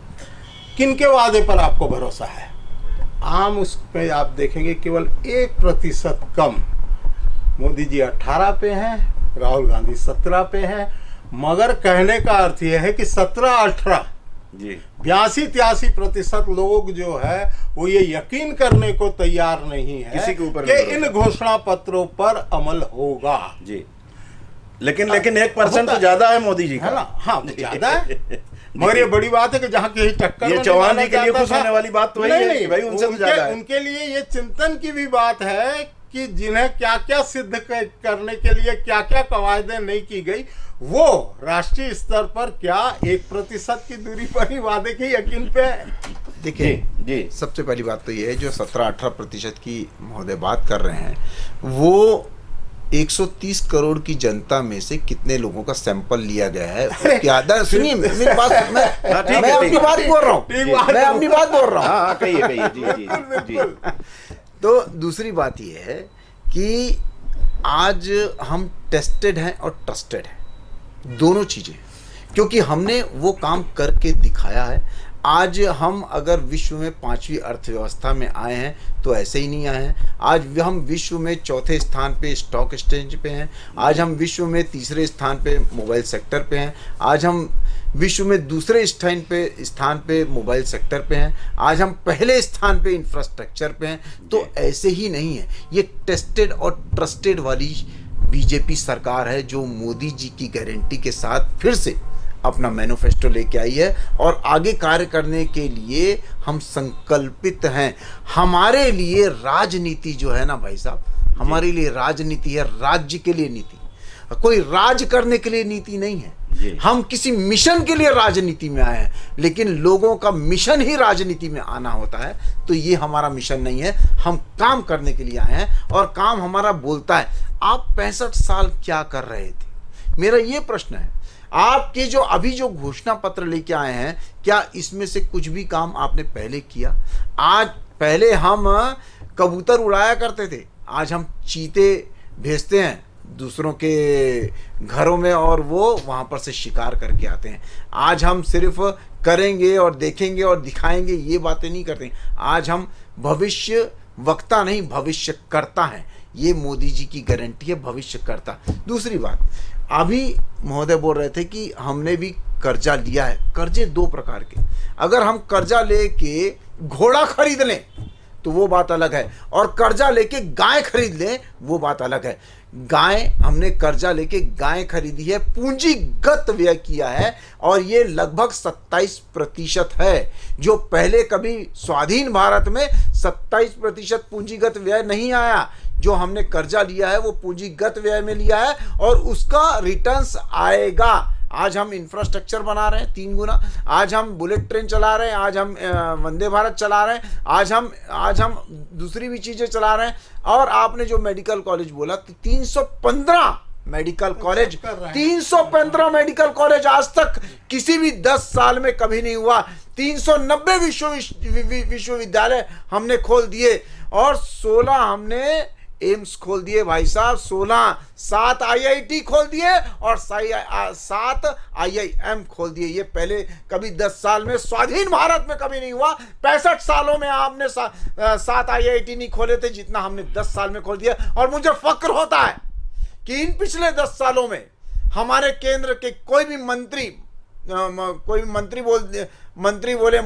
किनके वादे पर आपको भरोसा है। आम उस पे आप देखेंगे केवल 1% कम। मोदी जी 18 पे हैं, राहुल गांधी 17 पे हैं, मगर कहने का अर्थ यह है कि 17-18 जी 82-83% लोग जो है वो ये यकीन करने को तैयार नहीं है किसी के ऊपर कि इन घोषणा पत्रों पर अमल होगा। जी, लेकिन 1% तो ज्यादा है मोदी जी है का। ना? हाँ, ज्यादा है। मगर ये बड़ी बात है कि जहाँ कहीं टक्कर ये में चौहान निकाला जी के लिए जाता खुश था। होने वाली बात तो वही है कि भाई उनसे तो ज्यादा है। उनके लिए ये चिंतन की भी बात है कि जिन्हें क्या क्या सिद्ध करने के लिए क्या क्या कवायदें नहीं की गई, वो राष्ट्रीय स्तर पर क्या 1% की दूरी पर ही वादे के यकीन पे है। देखिए जी सबसे पहली बात तो ये है जो 17-18% की महोदय बात कर रहे हैं, वो 130 करोड़ की जनता में से कितने लोगों का सैंपल लिया गया है क्या? सुनिए मेरी बात, मैं अपनी बात बोल रहा हूँ, मैं अपनी बात बोल रहा हूँ। हाँ कहिए कहिए जी जी जी। तो दूसरी बात यह है कि आज हम टेस्टेड हैं और ट्रस्टेड हैं, दोनों चीज़ें, क्योंकि हमने वो काम करके दिखाया है। आज हम अगर विश्व में 5वीं अर्थव्यवस्था में आए हैं तो ऐसे ही नहीं आए हैं। आज हम विश्व में 4थे स्थान पे स्टॉक एक्सचेंज पे हैं। आज हम विश्व में 3रे स्थान पे मोबाइल सेक्टर पे हैं। आज हम विश्व में 2रे स्थान पे मोबाइल सेक्टर पे हैं। आज हम पहले स्थान पे इंफ्रास्ट्रक्चर पे हैं। तो ऐसे ही नहीं है, ये टेस्टेड और ट्रस्टेड वाली बीजेपी सरकार है जो मोदी जी की गारंटी के साथ फिर से अपना मैनिफेस्टो लेके आई है और आगे कार्य करने के लिए हम संकल्पित हैं। हमारे लिए राजनीति जो है ना भाई साहब, हमारे लिए राजनीति है राज्य के लिए नीति, कोई राज करने के लिए नीति नहीं है। हम किसी मिशन के लिए राजनीति में आए हैं, लेकिन लोगों का मिशन ही राजनीति में आना होता है। तो ये हमारा मिशन नहीं है, हम काम करने के लिए आए हैं और काम हमारा बोलता है। आप 65 साल क्या कर रहे थे, मेरा ये प्रश्न है। आपके जो अभी जो घोषणा पत्र लेके आए हैं, क्या इसमें से कुछ भी काम आपने पहले किया? आज पहले हम कबूतर उड़ाया करते थे, आज हम चीते भेजते हैं दूसरों के घरों में और वो वहाँ पर से शिकार करके आते हैं। आज हम सिर्फ करेंगे और देखेंगे और दिखाएंगे ये बातें नहीं करते। आज हम भविष्य वक्ता नहीं, भविष्य करता है। ये मोदी जी की गारंटी है, भविष्य करता। दूसरी बात, अभी महोदय बोल रहे थे कि हमने भी कर्जा लिया है। कर्जे 2 प्रकार के, अगर हम कर्जा लेके घोड़ा खरीद लें तो वो बात अलग है, और कर्जा लेके गाय खरीद लें वो बात अलग है। गाय, हमने कर्जा लेके गाय खरीदी है, पूंजीगत व्यय किया है, और ये लगभग 27% है, जो पहले कभी स्वाधीन भारत में 27% पूंजीगत व्यय नहीं आया। जो हमने कर्जा लिया है वो पूंजीगत व्यय में लिया है और उसका रिटर्न्स आएगा। आज हम इंफ्रास्ट्रक्चर बना रहे हैं 3 गुना, आज हम बुलेट ट्रेन चला रहे हैं, आज हम वंदे भारत चला रहे हैं, आज हम दूसरी भी चीज़ें चला रहे हैं। और आपने जो मेडिकल कॉलेज बोला, 315 मेडिकल कॉलेज, 315 मेडिकल कॉलेज आज तक किसी भी 10 साल में कभी नहीं हुआ। 390 विश्वविद्यालय हमने खोल दिए और 16 हमने एम्स खोल दिए भाई साहब, 7 IIT खोल दिए और 7 IIM खोल दिए। ये पहले कभी 10 साल में स्वाधीन भारत में कभी नहीं हुआ। 65 सालों में आपने 7 IIT नहीं खोले थे जितना हमने 10 साल में खोल दिया। और मुझे फक्र होता है कि इन पिछले 10 सालों में हमारे केंद्र के कोई भी मंत्री बोले,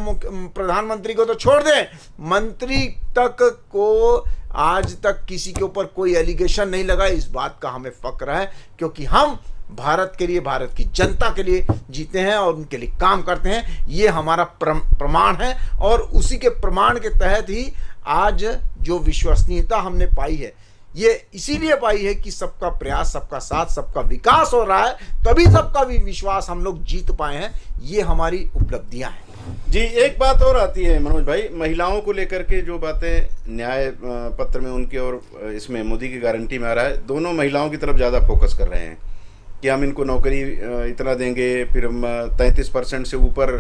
प्रधानमंत्री को तो छोड़ दें, मंत्री तक को आज तक किसी के ऊपर कोई एलिगेशन नहीं लगा। इस बात का हमें फक्र है, क्योंकि हम भारत के लिए, भारत की जनता के लिए जीते हैं और उनके लिए काम करते हैं। ये हमारा प्रमाण है और उसी के प्रमाण के तहत ही आज जो विश्वसनीयता हमने पाई है, ये इसीलिए पाई है कि सबका प्रयास, सबका साथ, सबका विकास हो रहा है, तभी सबका भी विश्वास हम लोग जीत पाए हैं। ये हमारी उपलब्धियां हैं। जी, एक बात और आती है मनोज भाई, महिलाओं को लेकर के जो बातें न्याय पत्र में उनके और इसमें मोदी की गारंटी में आ रहा है, दोनों महिलाओं की तरफ ज़्यादा फोकस कर रहे हैं कि हम इनको नौकरी इतना देंगे, फिर हम 33% से ऊपर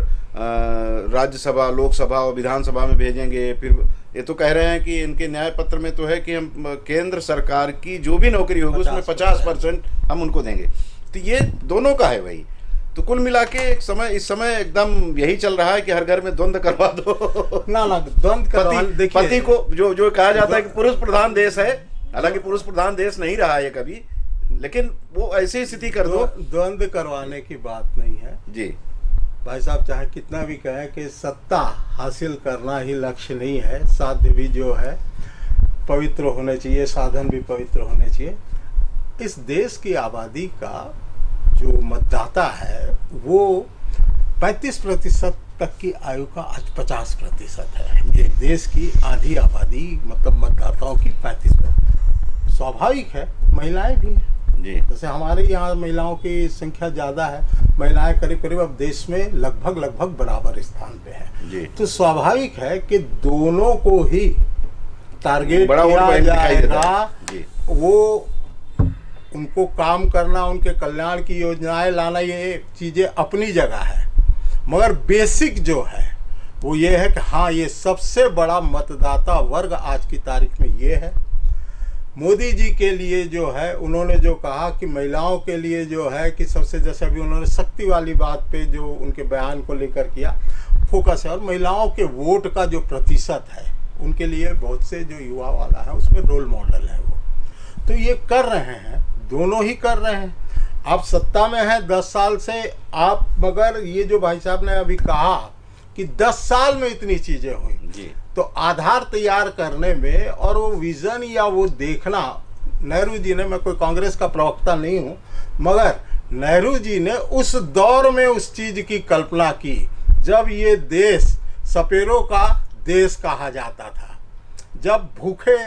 राज्यसभा, लोकसभा और विधानसभा में भेजेंगे। फिर ये तो कह रहे हैं कि इनके न्याय पत्र में तो है कि हम केंद्र सरकार की जो भी नौकरी होगी उसमें 50% हम उनको देंगे। तो ये दोनों का है भाई। तो कुल मिला के इस समय एकदम यही चल रहा है कि हर घर में द्वंद्व करवा दो। ना द्वंद्व करवा, देखिए पति को जो कहा जाता है कि पुरुष प्रधान देश है, हालांकि पुरुष प्रधान देश नहीं रहा है कभी, लेकिन वो ऐसी स्थिति कर दो। द्वंद्व करवाने की बात नहीं है जी भाई साहब, चाहे कितना भी कहें कि सत्ता हासिल करना ही लक्ष्य नहीं है, साध्य भी जो है पवित्र होने चाहिए, साधन भी पवित्र होने चाहिए। इस देश की आबादी का जो मतदाता है वो 35% तक की आयु का आज 50% है। देश की आधी आबादी मतलब मतदाताओं की 35%। स्वाभाविक है, महिलाएं भी हैं जी। जैसे हमारे यहाँ महिलाओं की संख्या ज़्यादा है, महिलाएं करीब करीब अब देश में लगभग बराबर स्थान पे है। तो स्वाभाविक है कि दोनों को ही टारगेट किया जाएगा, वो उनको काम करना, उनके कल्याण की योजनाएं लाना, ये चीज़ें अपनी जगह है, मगर बेसिक जो है वो ये है कि हाँ, ये सबसे बड़ा मतदाता वर्ग आज की तारीख में ये है। मोदी जी के लिए जो है उन्होंने जो कहा कि महिलाओं के लिए जो है कि सबसे, जैसे अभी उन्होंने शक्ति वाली बात पे जो उनके बयान को लेकर किया फोकस है, और महिलाओं के वोट का जो प्रतिशत है उनके लिए बहुत से जो युवा वाला है उसमें रोल मॉडल है वो। तो ये कर रहे हैं, दोनों ही कर रहे हैं। आप सत्ता में हैं 10 साल से आप, मगर ये जो भाई साहब ने अभी कहा कि 10 साल में इतनी चीज़ें हुई, तो आधार तैयार करने में और वो विज़न या वो देखना, नेहरू जी ने, मैं कोई कांग्रेस का प्रवक्ता नहीं हूँ, मगर नेहरू जी ने उस दौर में उस चीज़ की कल्पना की जब ये देश सपेरों का देश कहा जाता था, जब भूखे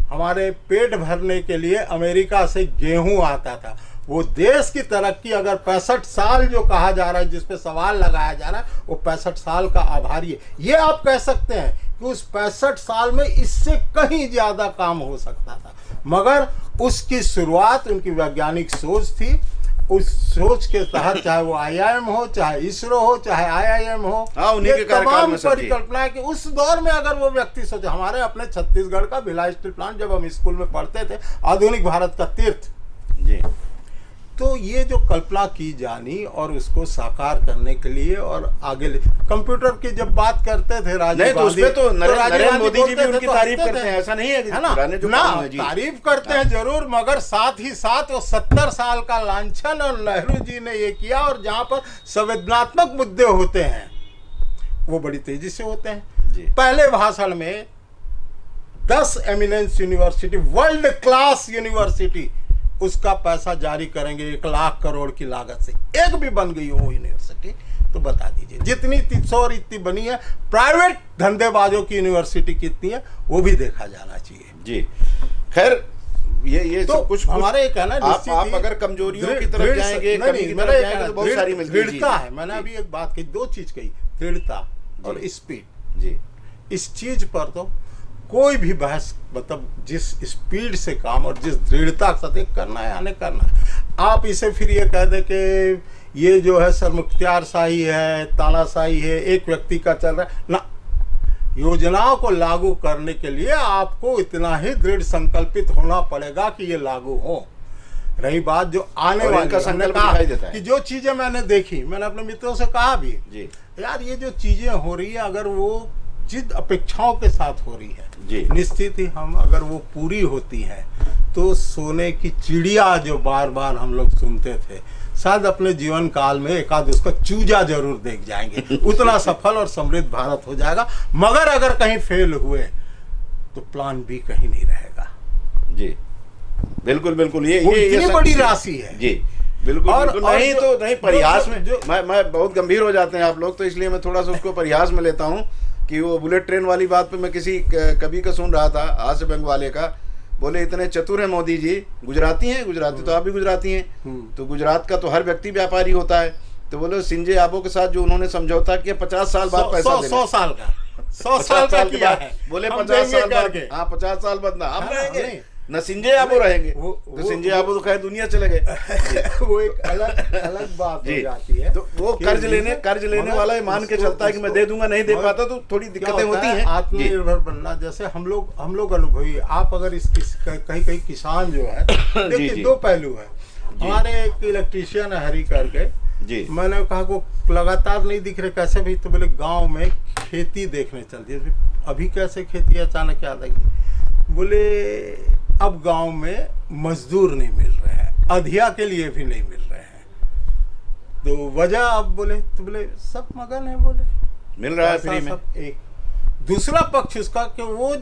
हमारे पेट भरने के लिए अमेरिका से गेहूं आता था। वो देश की तरक्की अगर 65 साल जो कहा जा रहा है, जिस पे सवाल लगाया जा रहा है, वो 65 साल का आभारी है। ये आप कह सकते हैं कि उस 65 साल में इससे कहीं ज़्यादा काम हो सकता था, मगर उसकी शुरुआत उनकी वैज्ञानिक सोच थी। उस सोच के तहत चाहे वो IIM हो, चाहे इसरो हो, चाहे IIM हो, ये तमाम परिकल्पना है कि उस दौर में अगर वो व्यक्ति सोचे। हमारे अपने छत्तीसगढ़ का भिलाई स्टील प्लांट जब हम स्कूल में पढ़ते थे, आधुनिक भारत का तीर्थ जी, तो ये जो कल्पना की जानी और उसको साकार करने के लिए और आगे कंप्यूटर की जब बात करते थे राजीव गांधी, तो उसमें तो नरेंद्र मोदी जी भी उनकी तारीफ करते हैं, ऐसा नहीं है ना, तारीफ करते हैं जरूर, मगर साथ ही साथ वो 70 साल का लांछन और नेहरू जी ने ये किया, और जहां पर संवेदनात्मक मुद्दे होते हैं वो बड़ी तेजी से होते हैं। पहले भाषण में 10 eminence university, world class university, उसका पैसा जारी करेंगे 1 लाख करोड़ की लागत से। एक भी बन गई हो यूनिवर्सिटी तो बता दीजिए। जितनी 300 और इतनी बनी है प्राइवेट धंधेबाजों की यूनिवर्सिटी कितनी है वो भी देखा जाना चाहिए जी। खैर ये तो सब कुछ हमारे ये कहना, आप अगर कमजोरियों की तरफ जाएंगे, कमी की तरफ जाएंगे तो बहुत सारी मिलती है। दृढ़ता है, मैंने अभी एक बात कही, 2 चीज कही, दृढ़ता और स्पीड जी। इस चीज पर तो कोई भी बहस, मतलब जिस स्पीड से काम और जिस दृढ़ता के साथ करना है यानी करना है। आप इसे फिर ये कह दें कि ये जो है सरमुख्तियारशाही है, तानाशाही है, एक व्यक्ति का चल रहा है ना। योजनाओं को लागू करने के लिए आपको इतना ही दृढ़ संकल्पित होना पड़ेगा कि ये लागू हो। रही बात जो आने वाली का संकल्प दिखाई देता है कि जो चीजें मैंने देखी, मैंने अपने मित्रों से कहा भी जी, यार ये जो चीजें हो रही है अगर वो जिद अपेक्षाओं के साथ हो रही है जी, निश्चित ही हम अगर वो पूरी होती है तो सोने की चिड़िया जो बार बार हम लोग सुनते थे, शायद अपने जीवन काल में एक आध उसका चूजा जरूर देख जाएंगे। उतना सफल और समृद्ध भारत हो जाएगा। मगर अगर कहीं फेल हुए तो प्लान बी कहीं नहीं रहेगा जी। बिल्कुल बिल्कुल, ये इतनी बड़ी राशि है जी। बिल्कुल और नहीं तो नहीं, परिहास में मैं बहुत गंभीर हो जाते हैं आप लोग, तो इसलिए मैं थोड़ा सा उसको परिहास में लेता हूँ कि वो बुलेट ट्रेन वाली बात पे मैं किसी कवि का सुन रहा था, हास्य व्यंग वाले का, बोले इतने चतुर हैं मोदी जी, गुजराती हैं, गुजराती तो आप भी गुजराती हैं, तो गुजरात का तो हर व्यक्ति व्यापारी होता है। तो बोले सिंजे आबो के साथ जो उन्होंने समझौता किया 50 साल बाद पैसा 100 साल का 100 साल का किया है, बोले 50 साल बाद, हाँ 50 साल बाद ना हम रहेंगे न सिंजे आबो रहेंगे, तो सिंजे आबो तो खैर दुनिया चले गए। वो एक अलग बात हो जाती है। तो वो कर्ज लेने वाला ये मान के चलता है कि मैं दे दूंगा, नहीं दे पाता तो थोड़ी दिक्कतें होती हैं। आत्मनिर्भर बनना, जैसे हम लोग अनुभवी, आप अगर इस कहीं किसान जो है, देखिए 2 पहलू है। हमारे एक इलेक्ट्रीशियन है हरी करके जी, मैंने कहा को लगातार नहीं दिख रहे कैसे भी, तो बोले गांव में खेती देखने चलती है। अभी कैसे खेती अचानक याद आई? बोले अब गांव में मजदूर नहीं मिल रहे हैं, अधिया के लिए भी नहीं मिल रहे हैं। तो वजह अब बोले, तो बोले सब मगन है, बोले मिल रहा है फ्री में। एक दूसरा पक्ष उसका कि वो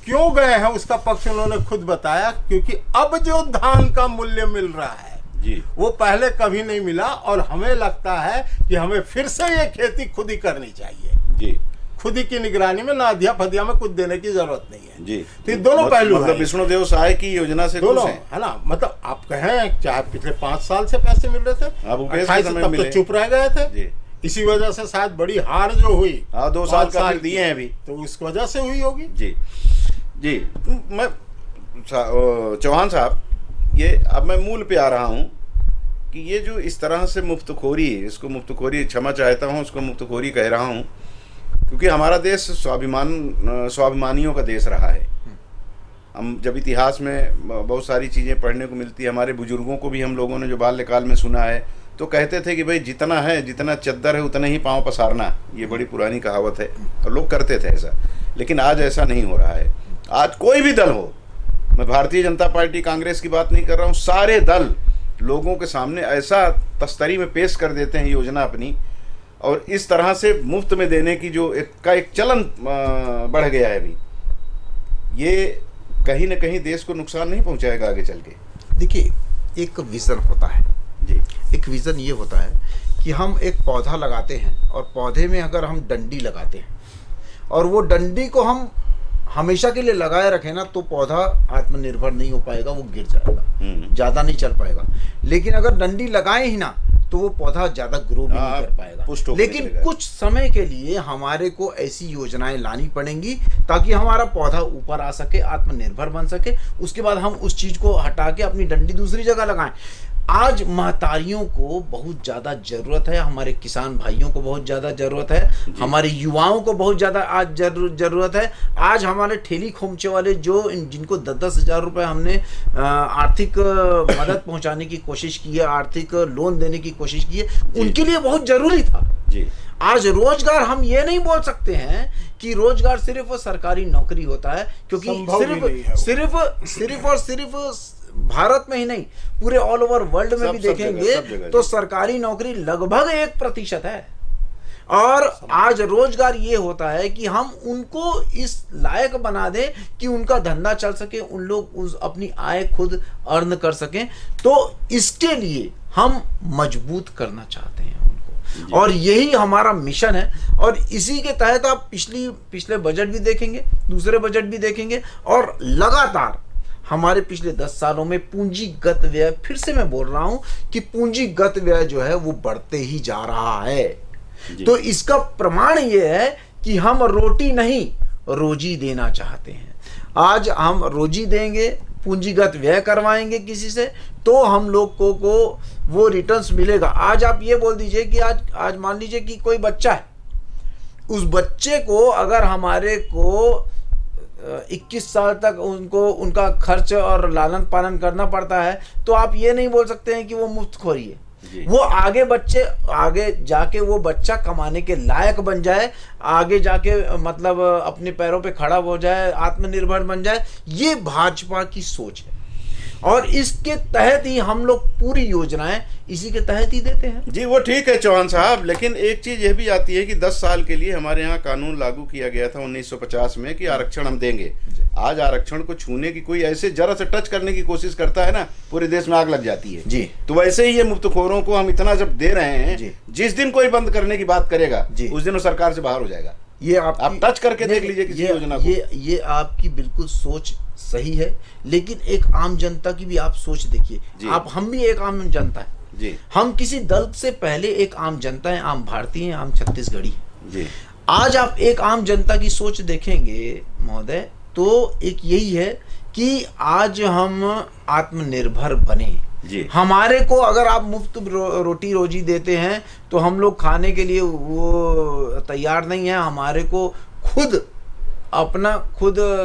क्यों गए हैं, उसका पक्ष उन्होंने खुद बताया, क्योंकि अब जो धान का मूल्य मिल रहा है जी, वो पहले कभी नहीं मिला, और हमें लगता है कि हमें फिर से ये खेती खुद ही करनी चाहिए जी, खुद ही की निगरानी में, ना अधिया फदिया में कुछ देने की जरूरत नहीं है जी। तो ये दोनों पहलू मतलब हैं। विष्णुदेव सहाय की योजना से दोनों खुश हैं। है ना, मतलब आप कहें चाहे पिछले 5 साल से पैसे मिल रहे थे, अब उपदेश के 28 समय तब तो मिले। चुप रह गए थे जी, इसी वजह से शायद बड़ी हार जो हुई, हाँ 2 साल 5 का फिर की, दिए हैं अभी। तो उस वजह से हुई होगी। जी जी, मैं चौहान साहब, ये अब मैं मूल पे आ रहा हूँ कि ये जो इस तरह से मुफ्तखोरी, इसको मुफ्तखोरी, क्षमा चाहता हूँ, उसको मुफ्तखोरी कह रहा हूँ, क्योंकि हमारा देश स्वाभिमानियों का देश रहा है। हम जब इतिहास में बहुत सारी चीज़ें पढ़ने को मिलती है, हमारे बुजुर्गों को भी हम लोगों ने जो बाल्यकाल में सुना है, तो कहते थे कि भाई जितना है, जितना चद्दर है उतना ही पाँव पसारना, ये बड़ी पुरानी कहावत है, और लोग करते थे ऐसा। लेकिन आज ऐसा नहीं हो रहा है। आज कोई भी दल हो, मैं भारतीय जनता पार्टी कांग्रेस की बात नहीं कर रहा हूँ, सारे दल लोगों के सामने ऐसा तस्तरी में पेश कर देते हैं योजना अपनी, और इस तरह से मुफ्त में देने की जो एक चलन बढ़ गया है अभी, ये कहीं ना कहीं देश को नुकसान नहीं पहुंचाएगा आगे चल के? देखिए, एक विज़न होता है जी, एक विज़न ये होता है कि हम एक पौधा लगाते हैं, और पौधे में अगर हम डंडी लगाते हैं और वो डंडी को हम हमेशा के लिए लगाए रखें ना, तो पौधा आत्मनिर्भर नहीं हो पाएगा, वो गिर जाएगा, ज़्यादा नहीं चल पाएगा। लेकिन अगर डंडी लगाए ही ना, तो वो पौधा ज़्यादा ग्रो भी नहीं कर पाएगा। लेकिन कुछ समय के लिए हमारे को ऐसी योजनाएं लानी पड़ेंगी ताकि हमारा पौधा ऊपर आ सके, आत्मनिर्भर बन सके। उसके बाद हम उस चीज़ को हटा के अपनी डंडी दूसरी जगह लगाएं। आज महतारियों को बहुत ज़्यादा ज़रूरत है, हमारे किसान भाइयों को बहुत ज़्यादा ज़रूरत है, हमारे युवाओं को बहुत ज़्यादा आज ज़रूरत है। आज हमारे ठेली खोमचे वाले जो जिनको 10-10 हज़ार रुपये हमने आर्थिक मदद पहुंचाने की कोशिश की है, आर्थिक लोन देने की कोशिश की है, उनके लिए बहुत ज़रूरी था जी। आज रोजगार, हम ये नहीं बोल सकते हैं कि रोजगार सिर्फ सरकारी नौकरी होता है, क्योंकि सिर्फ भारत में ही नहीं, पूरे ऑल ओवर वर्ल्ड में भी देखेंगे तो सरकारी नौकरी लगभग 1% है। और आज रोजगार ये होता है कि हम उनको इस लायक बना दें कि उनका धंधा चल सके, उन लोग अपनी आय खुद अर्न कर सकें। तो इसके लिए हम मजबूत करना चाहते हैं उनको, और यही हमारा मिशन है। और इसी के तहत आप पिछले बजट भी देखेंगे, दूसरे बजट भी देखेंगे, और लगातार हमारे पिछले 10 सालों में पूंजीगत व्यय, फिर से मैं बोल रहा हूं कि पूंजीगत व्यय जो है वो बढ़ते ही जा रहा है। तो इसका प्रमाण ये है कि हम रोटी नहीं, रोजी देना चाहते हैं। आज हम रोजी देंगे, पूंजीगत व्यय करवाएंगे किसी से, तो हम लोग को वो रिटर्न्स मिलेगा। आज आप ये बोल दीजिए कि आज मान लीजिए कि कोई बच्चा है, उस बच्चे को अगर हमारे को 21 साल तक उनका खर्च और लालन पालन करना पड़ता है, तो आप ये नहीं बोल सकते हैं कि वो मुफ्तखोरी है। वो आगे जाके वो बच्चा कमाने के लायक बन जाए, आगे जाके मतलब अपने पैरों पे खड़ा हो जाए, आत्मनिर्भर बन जाए, ये भाजपा की सोच है। और इसके तहत ही हम लोग पूरी योजनाएं इसी के तहत ही देते हैं। जी, वो ठीक है चौहान साहब, लेकिन एक चीज़ यह भी आती है कि 10 साल के लिए हमारे यहाँ कानून लागू किया गया था 1950 में कि आरक्षण हम देंगे। आज आरक्षण को छूने की कोई ऐसे जरा से टच करने की कोशिश करता है ना, पूरे देश में आग लग जाती है जी। तो वैसे ही ये मुफ्तखोरों को हम इतना जब दे रहे हैं, जिस दिन कोई बंद करने की बात करेगा उस दिन वो सरकार से बाहर हो जाएगा। ये आप टच करके देख लीजिए किसी योजना को। ये आपकी बिल्कुल सोच सही है, लेकिन एक आम जनता की भी आप सोच देखिए। हम भी एक आम जनता है जी। हम किसी दल से पहले एक आम जनता है, आम भारतीय हैं, आम छत्तीसगढ़ी जी। आज आप एक आम जनता की सोच देखेंगे महोदय, तो एक यही है कि आज हम आत्मनिर्भर बने जी। हमारे को अगर आप मुफ्त रोटी रोजी देते हैं तो हम लोग खाने के लिए वो तैयार नहीं है। हमारे को खुद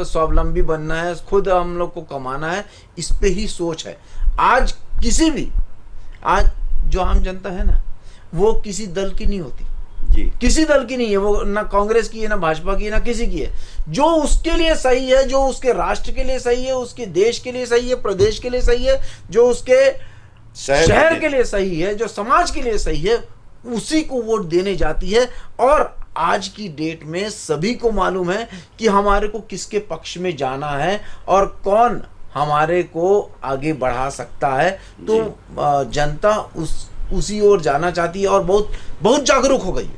स्वावलंबी बनना है, खुद हम लोग को कमाना है, इस पे ही सोच है। आज किसी भी आज जो आम जनता है ना, वो किसी दल की नहीं होती जी, किसी दल की नहीं है, वो ना कांग्रेस की है, ना भाजपा की है, ना किसी की है। जो उसके लिए सही है, जो उसके राष्ट्र के लिए सही है, उसके देश के लिए सही है, प्रदेश के लिए सही है, जो उसके शहर के लिए सही है, जो समाज के लिए सही है, उसी को वोट देने जाती है। और आज की डेट में सभी को मालूम है कि हमारे को किसके पक्ष में जाना है और कौन हमारे को आगे बढ़ा सकता है। तो जनता उसी ओर जाना चाहती है और बहुत बहुत जागरूक हो गई है।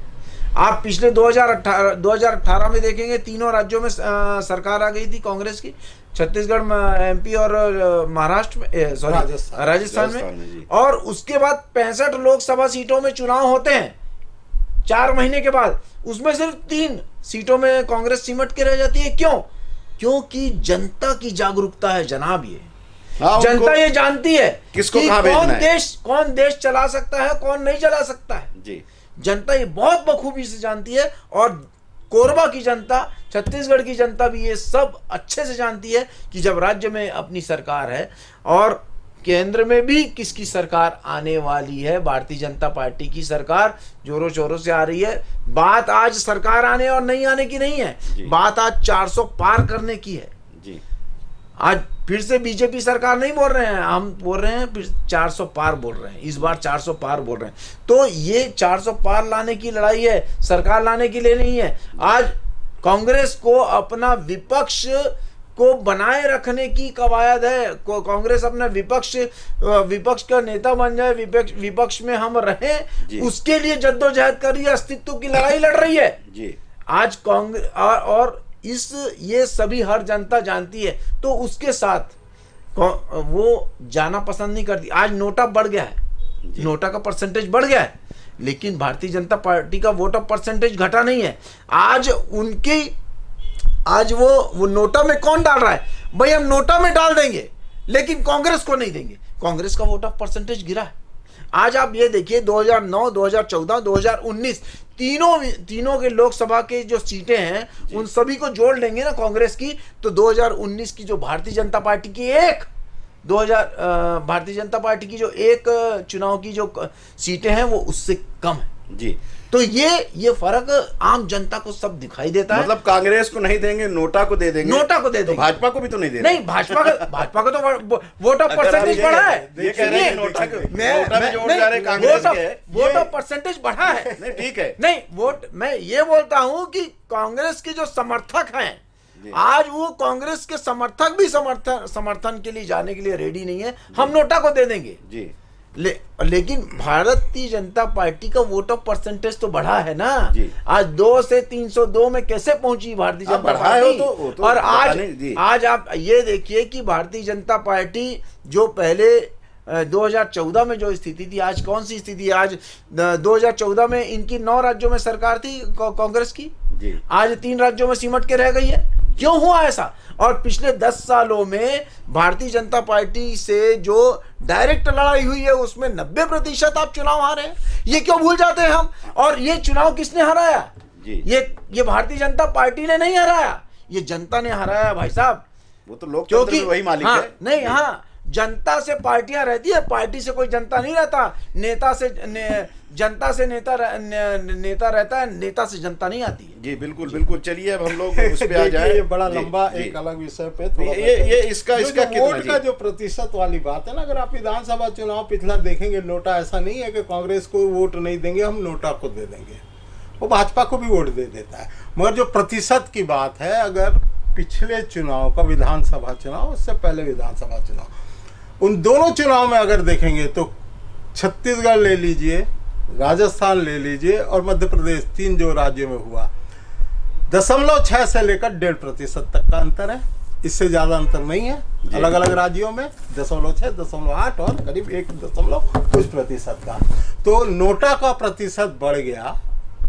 आप पिछले 2018 में देखेंगे, तीनों राज्यों में सरकार आ गई थी कांग्रेस की, छत्तीसगढ़, एमपी और महाराष्ट्र में, राजस्थान में। और उसके बाद 65 लोकसभा सीटों में चुनाव होते हैं 4 महीने के बाद, उसमें सिर्फ 3 सीटों में कांग्रेस सिमट के रह जाती है। क्यों? क्योंकि जनता की जागरूकता है जनाब। ये जनता ये जानती है किसको कि कौन देश चला सकता है, कौन नहीं चला सकता है जी। जनता ये बहुत बखूबी से जानती है। और कोरबा की जनता, छत्तीसगढ़ की जनता भी ये सब अच्छे से जानती है कि जब राज्य में अपनी सरकार है और केंद्र में भी किसकी सरकार आने वाली है, भारतीय जनता पार्टी की सरकार जोरों शोरों से आ रही है। बात आज सरकार आने और नहीं आने की नहीं है, बात आज 400 पार करने की है जी। आज फिर से बीजेपी सरकार नहीं बोल रहे हैं, हम बोल रहे हैं फिर 400 पार बोल रहे हैं, इस बार 400 पार बोल रहे हैं। तो ये 400 पार लाने की लड़ाई है, सरकार लाने के लिए नहीं है। आज कांग्रेस को अपना विपक्ष को बनाए रखने की कवायद है। कांग्रेस अपना विपक्ष का नेता बन जाए, विपक्ष में हम रहें, उसके लिए जद्दोजहद कर रही है, अस्तित्व की लड़ाई लड़ रही है जी। आज कांग्रेस और ये सभी हर जनता जानती है, तो उसके साथ वो जाना पसंद नहीं करती। आज नोटा बढ़ गया है, नोटा का परसेंटेज बढ़ गया है, लेकिन भारतीय जनता पार्टी का वोट ऑफ परसेंटेज घटा नहीं है। आज वो नोटा में कौन डाल रहा है? भाई हम नोटा में डाल देंगे लेकिन कांग्रेस को नहीं देंगे। कांग्रेस का वोट ऑफ परसेंटेज गिरा है। आज आप ये देखिए 2009, 2014, 2019 तीनों के लोकसभा के जो सीटें हैं उन सभी को जोड़ लेंगे ना कांग्रेस की, तो 2019 की जो भारतीय जनता पार्टी की भारतीय जनता पार्टी की जो एक चुनाव की जो सीटें हैं वो उससे कम है जी। तो ये फर्क आम जनता को सब दिखाई देता है। मतलब कांग्रेस को नहीं देंगे, नोटा को दे देंगे। नोटा को दे देंगे, तो भाजपा को भी तो नहीं देंगे। नहीं, भाजपा का तो वोट ऑफ परसेंटेज बढ़ा है। ये कह रहे हैं नोटा में जोड़ जा रहे कांग्रेस के, वोट ऑफ परसेंटेज बढ़ा है। नहीं ठीक है, नहीं वोट, मैं ये बोलता हूं कि कांग्रेस के जो समर्थक हैं आज वो कांग्रेस के समर्थक भी समर्थन के लिए जाने के लिए रेडी नहीं है। हम नोटा को दे देंगे जी। लेकिन भारतीय जनता पार्टी का वोट ऑफ परसेंटेज तो बढ़ा है ना। आज 2 से 302 में कैसे पहुंची भारतीय जनता पार्टी? तो और आज आप ये देखिए कि भारतीय जनता पार्टी जो पहले 2014 में जो स्थिति थी, आज कौन सी स्थिति है? आज 2014 में इनकी 9 राज्यों में सरकार थी कांग्रेस की, आज 3 राज्यों में सिमट के रह गई है। क्यों हुआ ऐसा? और पिछले 10 सालों में भारतीय जनता पार्टी से जो डायरेक्ट लड़ाई हुई है उसमें 90% आप चुनाव हारे हैं। ये क्यों भूल जाते हैं हम? और ये चुनाव किसने हराया? ये भारतीय जनता पार्टी ने नहीं हराया, ये जनता ने हराया भाई साहब। वो तो लोकतंत्र में वही मालिक है। नहीं, हाँ, जनता से पार्टियां रहती है, पार्टी से कोई जनता नहीं रहता। जनता से नेता रहता है, नेता से जनता नहीं आती है। जी बिल्कुल बिल्कुल। चलिए अब हम लोग उस पे आ जाए। ये बड़ा लंबा एक अलग विषय पे इसका वोट का जो प्रतिशत वाली बात है ना, अगर आप विधानसभा चुनाव पिछला देखेंगे, नोटा ऐसा नहीं है कि कांग्रेस को वोट नहीं देंगे, हम नोटा को दे देंगे, वो भाजपा को भी वोट दे देता है। मगर जो प्रतिशत की बात है, अगर पिछले चुनाव का विधानसभा चुनाव, उससे पहले विधानसभा चुनाव, उन दोनों चुनाव में अगर देखेंगे तो छत्तीसगढ़ ले लीजिए, राजस्थान ले लीजिए और मध्य प्रदेश, 3 जो राज्यों में हुआ, 0.6 से लेकर 1.5% तक का अंतर है। इससे ज्यादा अंतर नहीं है। अलग अलग राज्यों में 0.6, 0.8 और करीब 1% का। तो नोटा का प्रतिशत बढ़ गया,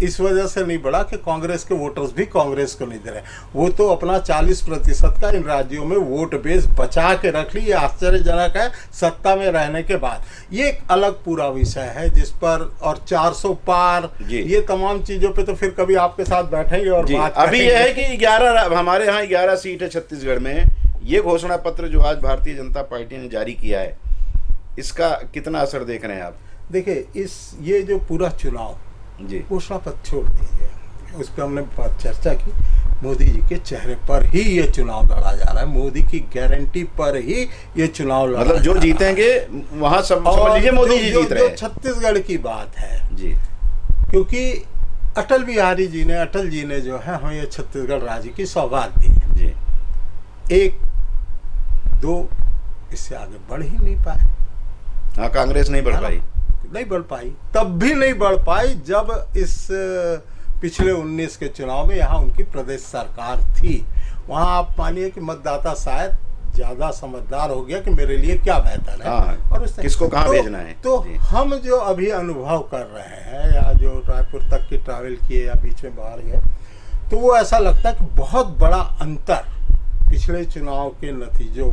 इस वजह से नहीं बढ़ा कि कांग्रेस के वोटर्स भी कांग्रेस को नहीं दे रहे, वो तो अपना 40% का इन राज्यों में वोट बेस बचा के रख ली। ये आश्चर्यजनक है सत्ता में रहने के बाद। ये एक अलग पूरा विषय है जिस पर, और 400 पार, ये तमाम चीजों पे तो फिर कभी आपके साथ बैठेंगे और बात अभी ये है कि 11 हमारे यहाँ 11 सीट है छत्तीसगढ़ में। ये घोषणा पत्र जो आज भारतीय जनता पार्टी ने जारी किया है, इसका कितना असर देख रहे हैं आप? देखिए, ये जो पूरा चुनाव जी घोषणा पत्र छोड़ दीजिए, उस पर हमने चर्चा की। मोदी जी के चेहरे पर ही ये चुनाव लड़ा जा रहा है, मोदी की गारंटी पर ही ये चुनाव लड़ा मतलब जो जीतेंगे वहां सब समझ लीजिए मोदी जी जीत रहे हैं। छत्तीसगढ़ की बात है जी, क्योंकि अटल जी ने जो है हमें ये छत्तीसगढ़ राज्य की सौगात दी जी। 1, 2 इससे आगे बढ़ ही नहीं पाए। हाँ, कांग्रेस नहीं बढ़ पाई, नहीं बढ़ पाई, तब भी नहीं बढ़ पाई जब इस पिछले 19 के चुनाव में यहाँ उनकी प्रदेश सरकार थी। वहाँ आप मानिए कि मतदाता शायद ज्यादा समझदार हो गया कि मेरे लिए क्या बेहतर है। हाँ, और किसको कहाँ भेजना है। तो जी। हम जो अभी अनुभव कर रहे हैं, या जो रायपुर तक की ट्रैवल किए या बीच में बाहर गए, तो वो ऐसा लगता है कि बहुत बड़ा अंतर पिछले चुनाव के नतीजों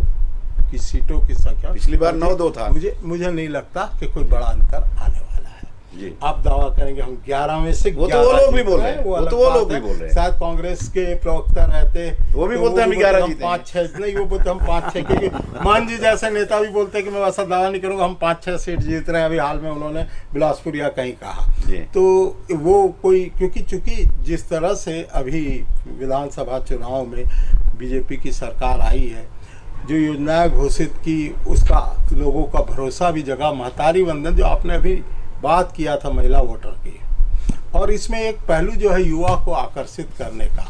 की सीटों की संख्या। पिछली बार 9-2 था। मुझे नहीं लगता कि कोई बड़ा अंतर आने वाला है। जी। आप दावा करेंगे हम 11 में से 11 वो तो वो लोग भी बोल रहे हैं, वो तो वो लोग भी बोल रहे हैं। शायद कांग्रेस के प्रवक्ता रहते, वो भी बोलते हैं हम 11 जीतेंगे। 5-6 नहीं, वो बोलते हम 5-6, क्योंकि मान जी जैसे नेता भी बोलते हैं कि मैं वैसा दावा नहीं करूंगा, हम 5-6 सीट जीत रहे हैं। अभी हाल में उन्होंने बिलासपुर या कहीं कहा। तो वो कोई, क्योंकि चूंकि जिस तरह से अभी विधानसभा चुनाव में बीजेपी की सरकार आई है, जो योजनाएं घोषित की, उसका लोगों का भरोसा भी जगा। महतारी वंदन जो आपने अभी बात किया था महिला वोटर की, और इसमें एक पहलू जो है युवा को आकर्षित करने का,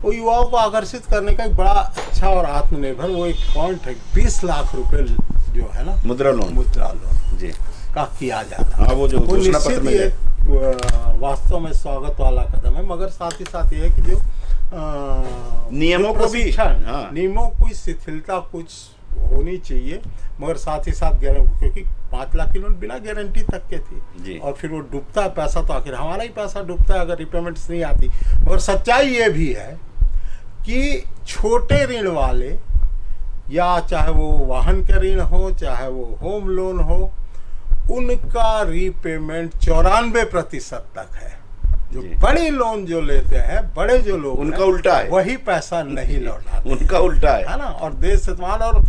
वो युवाओं को आकर्षित करने का एक बड़ा अच्छा और आत्मनिर्भर वो एक पॉइंट है। 20 लाख रुपए जो है ना मुद्रा लोन जी का किया जाता है। वो जो घोषणा पत्र में है, वास्तव में स्वागत वाला कदम है, मगर साथ ही साथ ये है कि जो नियमों को भी, हाँ, नियमों की शिथिलता कुछ होनी चाहिए, मगर साथ ही साथ क्योंकि 5 लाख की लोन बिना गारंटी तक के थी, और फिर वो डूबता है पैसा, तो आखिर हमारा ही पैसा डूबता है अगर रिपेमेंट्स नहीं आती। मगर सच्चाई ये भी है कि छोटे ऋण वाले, या चाहे वो वाहन का ऋण हो, चाहे वो होम लोन हो, उनका रीपेमेंट 94% तक है। जो बड़े लोन जो लेते हैं, बड़े जो लोग, उनका उल्टा है, वही पैसा नहीं लौटाते, उनका उल्टा है ना। और देश सम्मान और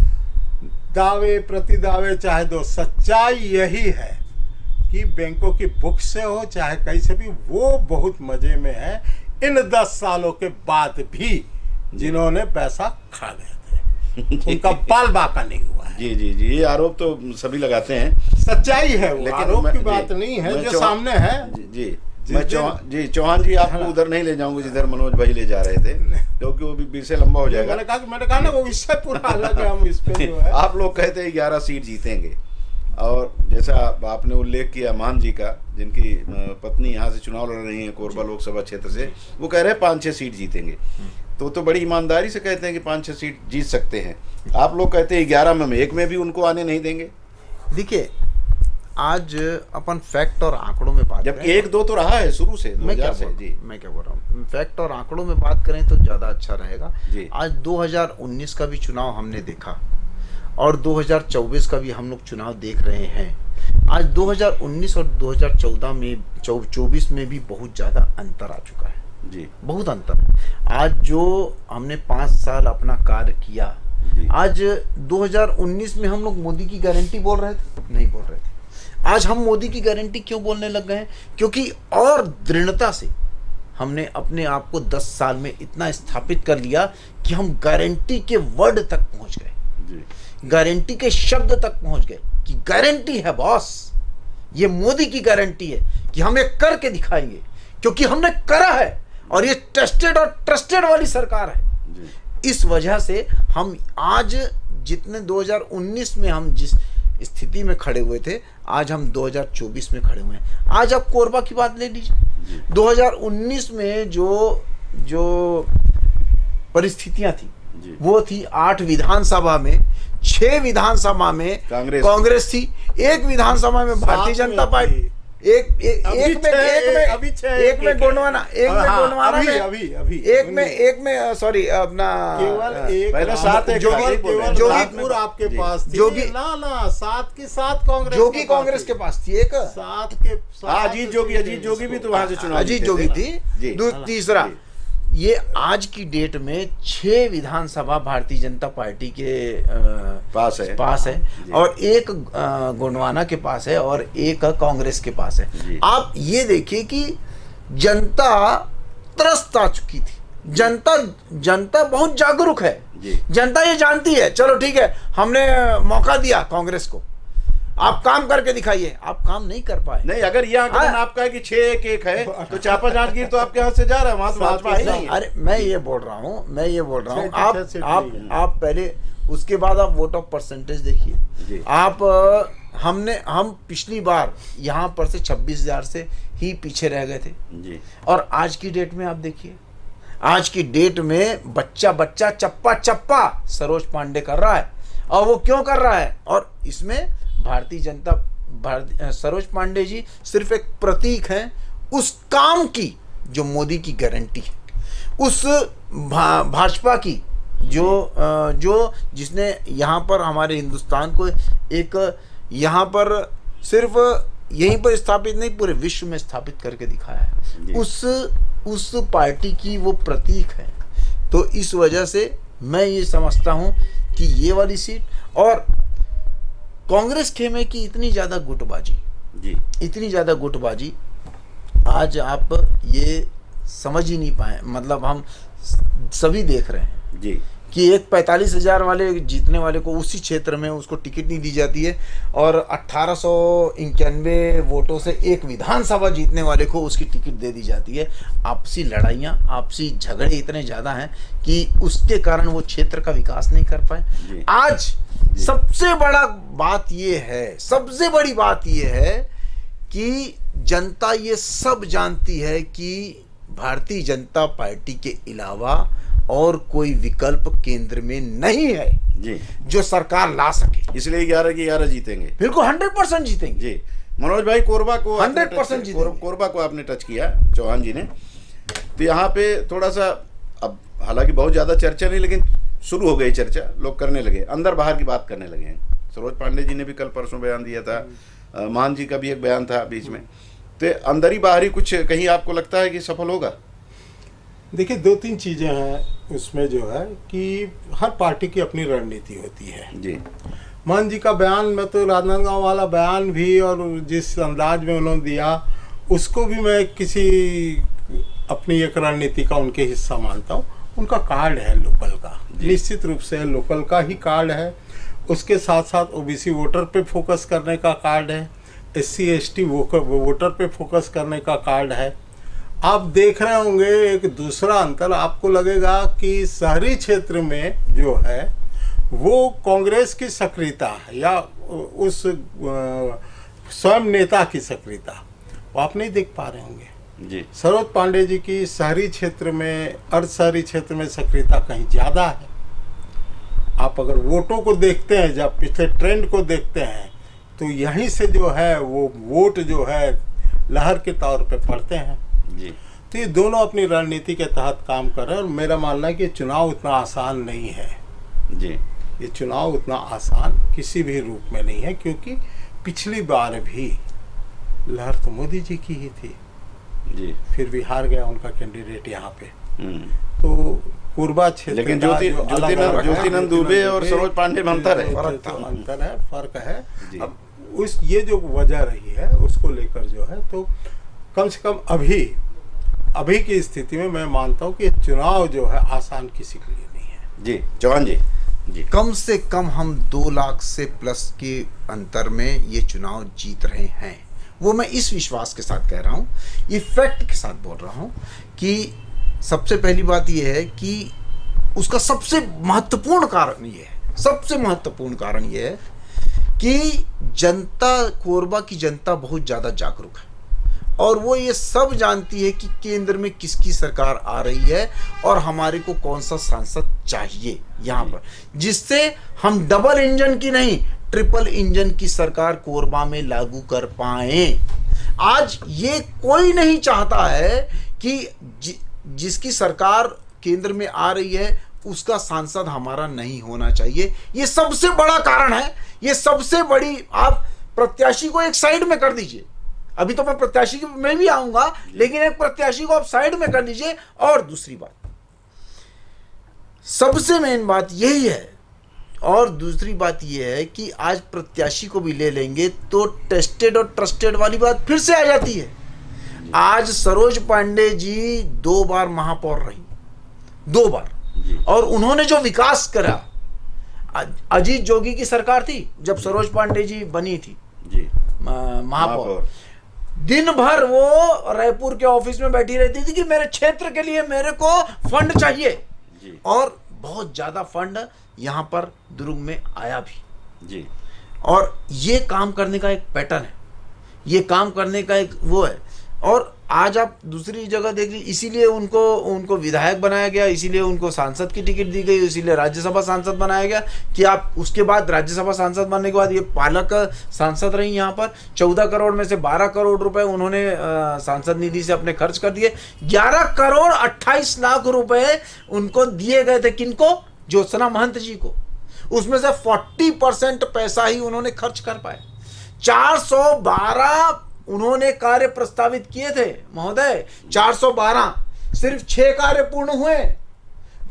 दावे प्रति दावे चाहे दो, सच्चाई यही है कि बैंकों की बुक से हो चाहे कहीं से भी, वो बहुत मजे में है इन 10 सालों के बाद भी जिन्होंने पैसा खा गए थे, उनका बाल बाका नहीं हुआ है। जी, ये आरोप तो सभी लगाते हैं, सच्चाई है, वो आरोप की बात नहीं है, जो सामने है। जी, मैं चौहान जी आपको उधर नहीं ले जाऊंगा जिधर मनोज भाई ले जा रहे थे, क्योंकि वो भी विषय लंबा हो जाएगा। मैंने कहा ना, वो विषय पूरा अलग है, हम इस पे जो है। आप लोग कहते हैं 11 सीट जीतेंगे, और जैसा आपने उल्लेख किया मान जी का, जिनकी पत्नी यहाँ से चुनाव लड़ रही है कोरबा लोकसभा क्षेत्र से, वो कह रहे हैं 5-6 सीट जीतेंगे। तो बड़ी ईमानदारी से कहते हैं कि 5-6 सीट जीत सकते हैं। आप लोग कहते हैं 11 में 1 में भी उनको आने नहीं देंगे। देखिए, आज अपन फैक्ट और आंकड़ों में बात, जबकि 1-2 तो रहा है शुरू से, मैं क्या बोल रहा हूँ, फैक्ट और आंकड़ों में बात करें तो ज्यादा अच्छा रहेगा। आज 2019 का भी चुनाव हमने देखा, और 2024 का भी हम लोग चुनाव देख रहे हैं। आज 2019 और 2024 में भी बहुत ज्यादा अंतर आ चुका है जी, बहुत अंतर है। आज जो हमने 5 साल अपना कार्य किया, आज 2019 में हम लोग मोदी की गारंटी बोल रहे थे, नहीं बोल रहे थे। आज हम मोदी की गारंटी क्यों बोलने लग गए हैं? क्योंकि और दृढ़ता से हमने अपने आप को 10 साल में इतना स्थापित कर लिया कि हम गारंटी के वर्ड तक पहुंच गए, गारंटी के शब्द तक पहुंच गए कि गारंटी है बॉस, ये मोदी की गारंटी है कि हम एक करके दिखाएंगे, क्योंकि हमने करा है, और ये टेस्टेड और ट्रस्टेड वाली सरकार है। इस वजह से हम आज जितने 2019 में हम जिस स्थिति में खड़े हुए थे, आज हम 2024 में खड़े हुए हैं। आज आप कोरबा की बात ले लीजिए, 2019 में जो परिस्थितियां थी, वो थी 8 विधानसभा में, 6 विधानसभा में कांग्रेस थी, 1 विधानसभा में भारतीय जनता पार्टी, एक में गोंडवाना, एक में सॉरी अपना पहले 7 जोगीपुर आपके पास थी, जोगी ना 7 की 7 कांग्रेस, जोगी कांग्रेस के पास थी, एक 7 के अजीत जोगी भी तो वहां से चुनाव, अजीत जोगी थी। तीसरा ये आज की डेट में 6 विधानसभा भारतीय जनता पार्टी के पास है जी। और एक गोंडवाना के पास है और एक कांग्रेस के पास है जी। आप ये देखिए कि जनता त्रस्त आ चुकी थी, जनता बहुत जागरूक है जी। जनता ये जानती है, चलो ठीक है हमने मौका दिया कांग्रेस को, आप काम करके दिखाइए, आप काम नहीं कर पाए। नहीं, अगर ये आंकलन आपका है कि 6-1 है तो चापा जांजगीर तो आपके हाथ से जा रहा है, वहां तो भाजपा ही नहीं है। अरे मैं ये बोल रहा हूँ आप पहले उसके बाद आप वोट ऑफ परसेंटेज देखिए। आप हम पिछली बार यहाँ पर से 26,000 से ही पीछे रह गए थे जी। और आज की डेट में आप देखिए, आज की डेट में बच्चा चप्पा सरोज पांडे कर रहा है। और वो क्यों कर रहा है? और इसमें सरोज पांडे जी सिर्फ एक प्रतीक हैं उस काम की जो मोदी की गारंटी है, उस भाजपा की जो जिसने यहाँ पर हमारे हिंदुस्तान को एक यहाँ पर सिर्फ यहीं पर स्थापित नहीं पूरे विश्व में स्थापित करके दिखाया है, उस पार्टी की वो प्रतीक है। तो इस वजह से मैं ये समझता हूँ कि ये वाली सीट और कांग्रेस खेमे की इतनी ज़्यादा गुटबाजी जी, इतनी ज़्यादा गुटबाजी आज आप ये समझ ही नहीं पाए। मतलब हम सभी देख रहे हैं जी कि एक 45,000 वाले जीतने वाले को उसी क्षेत्र में उसको टिकट नहीं दी जाती है और 1891 वोटों से एक विधानसभा जीतने वाले को उसकी टिकट दे दी जाती है। आपसी लड़ाइयाँ, आपसी झगड़े इतने ज़्यादा हैं कि उसके कारण वो क्षेत्र का विकास नहीं कर पाए। आज सबसे बड़ा बात ये है, सबसे बड़ी बात ये है कि जनता ये सब जानती है कि भारतीय जनता पार्टी के अलावा और कोई विकल्प केंद्र में नहीं है जी जो सरकार ला सके। इसलिए 11 की 11 जीतेंगे। बिल्कुल 100% जीतेंगे जी। मनोज भाई, कोरबा को 100% जीतेंगे। कोरबा को आपने टच किया चौहान जी ने, तो यहाँ पे थोड़ा सा, अब हालांकि बहुत ज़्यादा चर्चा नहीं लेकिन शुरू हो गई चर्चा, लोग करने लगे, अंदर बाहर की बात करने लगे हैं। सरोज पांडे जी ने भी कल परसों बयान दिया था, मान जी का भी एक बयान था बीच में, तो अंदर ही बाहर ही कुछ कहीं आपको लगता है कि सफल होगा? देखिए 2-3 चीज़ें हैं उसमें जो है कि हर पार्टी की अपनी रणनीति होती है जी। मान जी का बयान, मैं तो राजनांदगांव वाला बयान भी और जिस अंदाज में उन्होंने दिया उसको भी मैं किसी अपनी एक रणनीति का उनके हिस्सा मानता हूँ। उनका कार्ड है लोकल का, निश्चित रूप से लोकल का ही कार्ड है। उसके साथ साथ ओबीसी वोटर पे फोकस करने का कार्ड है, SC ST वोटर पे फोकस करने का कार्ड है। आप देख रहे होंगे एक दूसरा अंतर आपको लगेगा कि शहरी क्षेत्र में जो है वो कांग्रेस की सक्रियता है या उस स्वयं नेता की सक्रियता वो आप नहीं देख पा रहे होंगे जी। सरोज पांडे जी की शहरी क्षेत्र में, अर्ध शहरी क्षेत्र में सक्रियता कहीं ज़्यादा है। आप अगर वोटों को देखते हैं, जब पिछले ट्रेंड को देखते हैं, तो यहीं से जो है वो वोट जो है लहर के तौर पे पड़ते हैं जी। तो ये दोनों अपनी रणनीति के तहत काम कर रहे हैं और मेरा मानना है कि चुनाव उतना आसान नहीं है जी। ये चुनाव उतना आसान किसी भी रूप में नहीं है, क्योंकि पिछली बार भी लहर तो मोदी जी की ही थी जी, फिर भी हार गया उनका कैंडिडेट यहाँ पे। तो कोरबा क्षेत्र, लेकिन ज्योतिनंद दुबे और सरोज पांडे में अंतर है, फर्क है। अब उस ये जो वजह रही है उसको लेकर जो है, तो कम से कम अभी की स्थिति में मैं मानता हूँ कि चुनाव जो है आसान किसी के लिए नहीं है। जी चौहान जी। जी, कम से कम हम 2 लाख से प्लस के अंतर में ये चुनाव जीत रहे हैं। वो मैं इस विश्वास के साथ कह रहा हूँ, ये फैक्ट के साथ बोल रहा हूँ कि सबसे पहली बात ये है कि उसका सबसे महत्वपूर्ण कारण ये है कि जनता, कोरबा की जनता बहुत ज़्यादा जागरूक है और वो ये सब जानती है कि केंद्र में किसकी सरकार आ रही है और हमारे को कौन सा सांसद चाहिए यहाँ पर, जिससे हम डबल इंजन की नहीं ट्रिपल इंजन की सरकार कोरबा में लागू कर पाए। आज ये कोई नहीं चाहता है कि जिसकी सरकार केंद्र में आ रही है उसका सांसद हमारा नहीं होना चाहिए। ये सबसे बड़ा कारण है, ये सबसे बड़ी। आप प्रत्याशी को एक साइड में कर दीजिए, अभी तो मैं प्रत्याशी में भी आऊंगा, लेकिन एक प्रत्याशी को आप साइड में कर दीजिए। और दूसरी बात, सबसे मेन बात यही है। और दूसरी बात यह है कि आज प्रत्याशी को भी ले लेंगे तो टेस्टेड और ट्रस्टेड वाली बात फिर से आ जाती है। आज सरोज पांडे जी 2 बार महापौर रही, 2 बार, और उन्होंने जो विकास करा, अजीत जोगी की सरकार थी जब सरोज पांडे जी बनी थी जी महापौर, दिन भर वो रायपुर के ऑफिस में बैठी रहती थी कि मेरे क्षेत्र के लिए मेरे को फंड चाहिए जी। और बहुत ज्यादा फंड यहाँ पर दुर्ग में आया भी जी। और ये काम करने का एक पैटर्न है, ये काम करने का एक वो है। और आज आप दूसरी जगह देख लीजिए, इसीलिए उनको विधायक बनाया गया, इसीलिए उनको सांसद की टिकट दी गई, इसीलिए राज्यसभा सांसद बनाया गया कि आप उसके बाद राज्यसभा सांसद बनने के बाद ये पालक सांसद रही यहाँ पर। 14 करोड़ में से 12 करोड़ रुपए उन्होंने सांसद निधि से अपने खर्च कर दिए। 11 करोड़ 28 लाख रुपए उनको दिए गए थे, किनको? ज्योत्सना महंत जी को। उसमें से 40% पैसा ही उन्होंने खर्च कर पाए। 412 उन्होंने कार्य प्रस्तावित किए थे महोदय, 412, सिर्फ 6 कार्य पूर्ण हुए।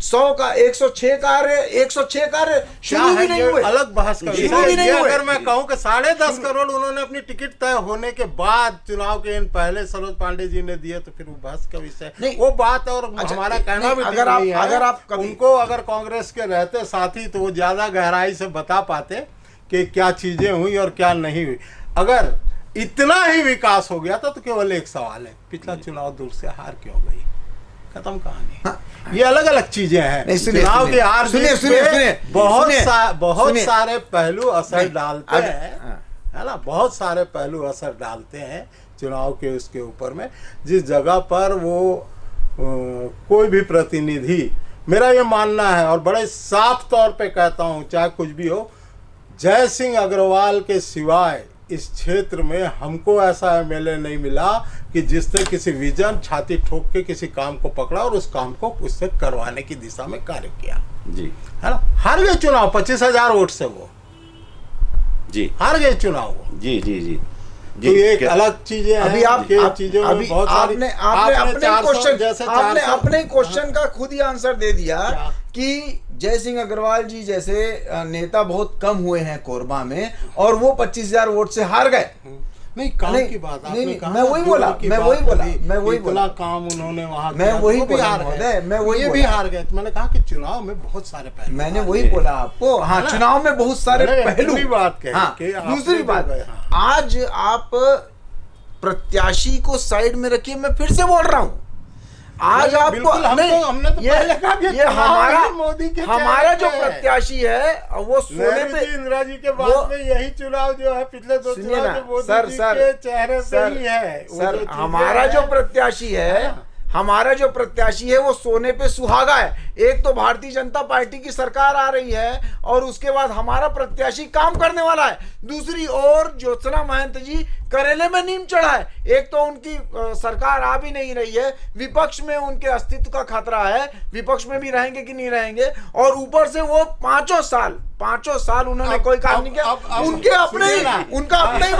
106 कार्य शुरू भी नहीं हुए। अलग बहस का शुरू भी नहीं हुए। अगर मैं कहूं कि 10.5 करोड़ उन्होंने अपनी टिकट तय होने के बाद चुनाव के इन पहले सरोज पांडे जी ने दिए, तो फिर वो बहस का विषय नहीं, वो बात। और अच्छा, हमारा कहना भी अगर आप कभी उनको अगर कांग्रेस के रहते साथी तो वो ज्यादा गहराई से बता पाते कि क्या चीजें हुई और क्या नहीं हुई। अगर इतना ही विकास हो गया था तो केवल एक सवाल है, पिछला चुनाव दूर से हार क्यों गई? खत्म कहानी। हाँ। ये अलग अलग चीजें हैं। चुनाव की हार जीत पे बहुत सारे पहलू असर डालते हैं, है ना, बहुत सारे पहलू असर डालते हैं चुनाव के उसके ऊपर में। जिस जगह पर वो कोई भी प्रतिनिधि, मेरा ये मानना है और बड़े साफ तौर पे कहता हूँ, चाहे कुछ भी हो, जय सिंह अग्रवाल के सिवाय इस क्षेत्र में हमको ऐसा एमएलए नहीं मिला कि जिसने किसी विजन छाती ठोक के किसी काम को पकड़ा और उस काम को उससे करवाने की दिशा में कार्य किया जी, है ना। हार गए चुनाव 25,000 वोट से, वो जी हार गए चुनाव वो। जी जी जी तो ये एक अलग चीजें हैं। अभी चीजों में बहुत सारी आपने अपने क्वेश्चन का खुद ही आंसर दे दिया कि जय सिंह अग्रवाल जी जैसे नेता बहुत कम हुए हैं कोरबा में और वो 25,000 वोट से हार गए। नहीं, काम की बात आपने कहा, मैं वही बोला इतना काम उन्होंने वहां, मैं वही भी हार गए, ये भी हार गए। तो मैंने कहा कि चुनाव में बहुत सारे पहलू, मैंने वही बोला आपको। हाँ, चुनाव में बहुत सारे पहलू। बात दूसरी बात, आज आप प्रत्याशी को साइड में रखिए, मैं फिर से बोल रहा हूँ, आज आपको हमने तो पहले कहा कि ये मोदी के हमारा जो प्रत्याशी है वो सोने पे, इंदिरा जी के बाद में यही चुनाव जो है पिछले 2 चुनाव में मोदी जी के चेहरे पे ही है। सर, हमारा जो प्रत्याशी है वो सोने पे सुहागा है। एक तो भारतीय जनता पार्टी की सरकार आ रही है और उसके बाद हमारा प्रत्याशी काम करने वाला है। दूसरी ओर ज्योत्सना महंत जी करेले में नीम चढ़ा है। एक तो उनकी सरकार आ भी नहीं रही है, विपक्ष में उनके अस्तित्व का खतरा है, विपक्ष में भी रहेंगे कि नहीं रहेंगे, और ऊपर से वो 5 साल उन्होंने कोई काम नहीं किया। उनका अपना ही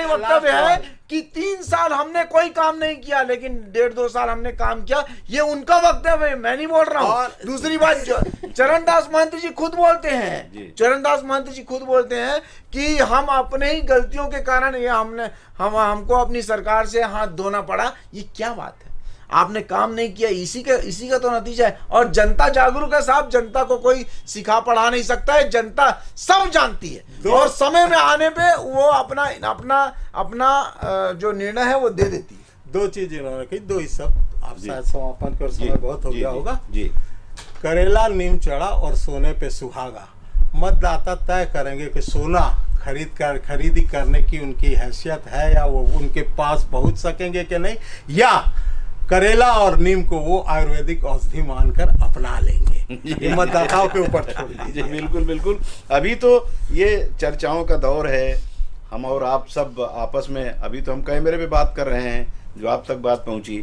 वक्तव्य है कि 3 साल हमने कोई काम नहीं किया, लेकिन 1.5-2 साल हमने काम किया। ये उनका वक्तव्य है, मैं नहीं बोल रहा हूँ। दूसरी बात, चरणदास महंत जी खुद बोलते हैं कि हम अपने ही गलतियों के कारण ये हमको अपनी सरकार से हाथ धोना पड़ा। ये क्या बात है? आपने काम नहीं किया, इसी का तो नतीजा है। और जनता जागरूक है साहब, जनता को कोई सिखा पढ़ा नहीं सकता है, जनता सब जानती है और समय में आने पे वो अपना जो निर्णय है वो दे देती है। 2 चीजें इन्होंने कही, 2 ही सब आप शायद समापन कर, समय बहुत हो गया होगा जी। करेला नीम चढ़ा और सोने पे सुहागा। मतदाता तय करेंगे कि सोना खरीदी करने की उनकी हैसियत है या वो उनके पास पहुंच सकेंगे कि नहीं, या करेला और नीम को वो आयुर्वेदिक औषधि मानकर अपना लेंगे। मतदाताओं के ऊपर छोड़ दीजिए। बिल्कुल। अभी तो ये चर्चाओं का दौर है, हम और आप सब आपस में, अभी तो हम कैमरे पे बात कर रहे हैं जो आप तक बात पहुंची।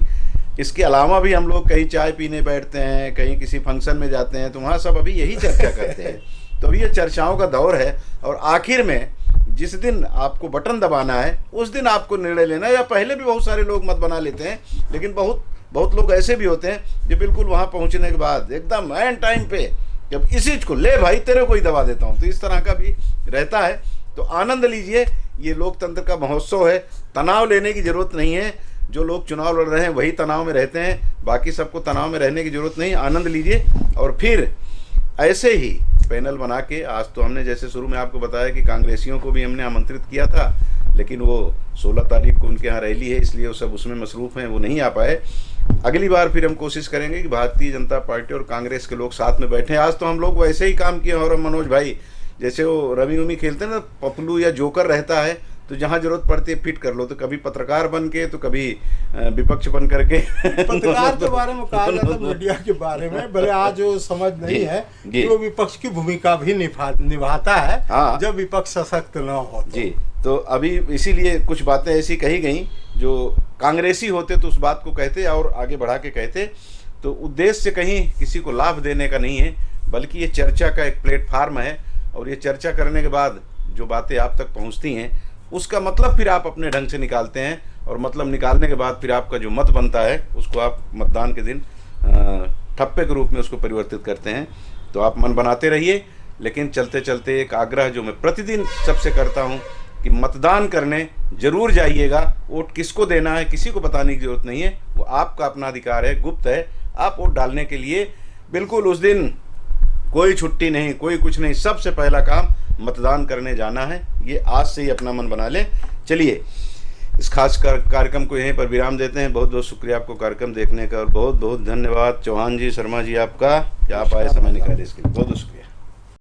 इसके अलावा भी हम लोग कहीं चाय पीने बैठते हैं, कहीं किसी फंक्शन में जाते हैं, तो वहाँ सब अभी यही चर्चा करते हैं। तो अभी ये चर्चाओं का दौर है और आखिर में जिस दिन आपको बटन दबाना है उस दिन आपको निर्णय लेना है। या पहले भी बहुत सारे लोग मत बना लेते हैं, लेकिन बहुत बहुत लोग ऐसे भी होते हैं जो बिल्कुल वहाँ पहुँचने के बाद एकदम एंड टाइम पे जब इसी को ले भाई तेरे को ही दबा देता हूँ, तो इस तरह का भी रहता है। तो आनंद लीजिए, ये लोकतंत्र का महोत्सव है, तनाव लेने की ज़रूरत नहीं है। जो लोग चुनाव लड़ रहे हैं वही तनाव में रहते हैं, बाकी सबको तनाव में रहने की ज़रूरत नहीं। आनंद लीजिए और फिर ऐसे ही पैनल बना के, आज तो हमने जैसे शुरू में आपको बताया कि कांग्रेसियों को भी हमने आमंत्रित किया था, लेकिन वो 16 तारीख को उनके यहाँ रैली है, इसलिए वो सब उसमें मसरूफ़ हैं, वो नहीं आ पाए। अगली बार फिर हम कोशिश करेंगे कि भारतीय जनता पार्टी और कांग्रेस के लोग साथ में बैठें। आज तो हम लोग वैसे ही काम किए, और मनोज भाई जैसे वो रवि उमी खेलते हैं ना, पपलू या जोकर रहता है, तो जहाँ जरूरत पड़ती है फिट कर लो, तो कभी पत्रकार बन के तो कभी विपक्ष बन करके। पत्रकार के बारे में कहा जाता, मीडिया के बारे में भले आज वो समझ नहीं है कि वो विपक्ष की भूमिका भी निभाता है। हाँ, जब विपक्ष सशक्त न हो जी। तो अभी इसीलिए कुछ बातें ऐसी कही गई जो कांग्रेसी होते तो उस बात को कहते और आगे बढ़ा के कहते। तो उद्देश्य कहीं किसी को लाभ देने का नहीं है, बल्कि ये चर्चा का एक प्लेटफार्म है, और ये चर्चा करने के बाद जो बातें आप तक पहुंचती हैं उसका मतलब फिर आप अपने ढंग से निकालते हैं, और मतलब निकालने के बाद फिर आपका जो मत बनता है उसको आप मतदान के दिन ठप्पे के रूप में उसको परिवर्तित करते हैं। तो आप मन बनाते रहिए, लेकिन चलते चलते एक आग्रह जो मैं प्रतिदिन सबसे करता हूं कि मतदान करने जरूर जाइएगा। वोट किसको देना है किसी को बताने की जरूरत नहीं है, वो आपका अपना अधिकार है, गुप्त है। आप वोट डालने के लिए बिल्कुल उस दिन कोई छुट्टी नहीं, कोई कुछ नहीं, सबसे पहला काम मतदान करने जाना है। ये आज से ही अपना मन बना लें। चलिए इस खास कार्यक्रम को यहीं पर विराम देते हैं। बहुत बहुत शुक्रिया आपको कार्यक्रम देखने का, और बहुत बहुत धन्यवाद चौहान जी, शर्मा जी आपका, कि आप आए समय निकाले इसके लिए। बहुत बहुत शुक्रिया।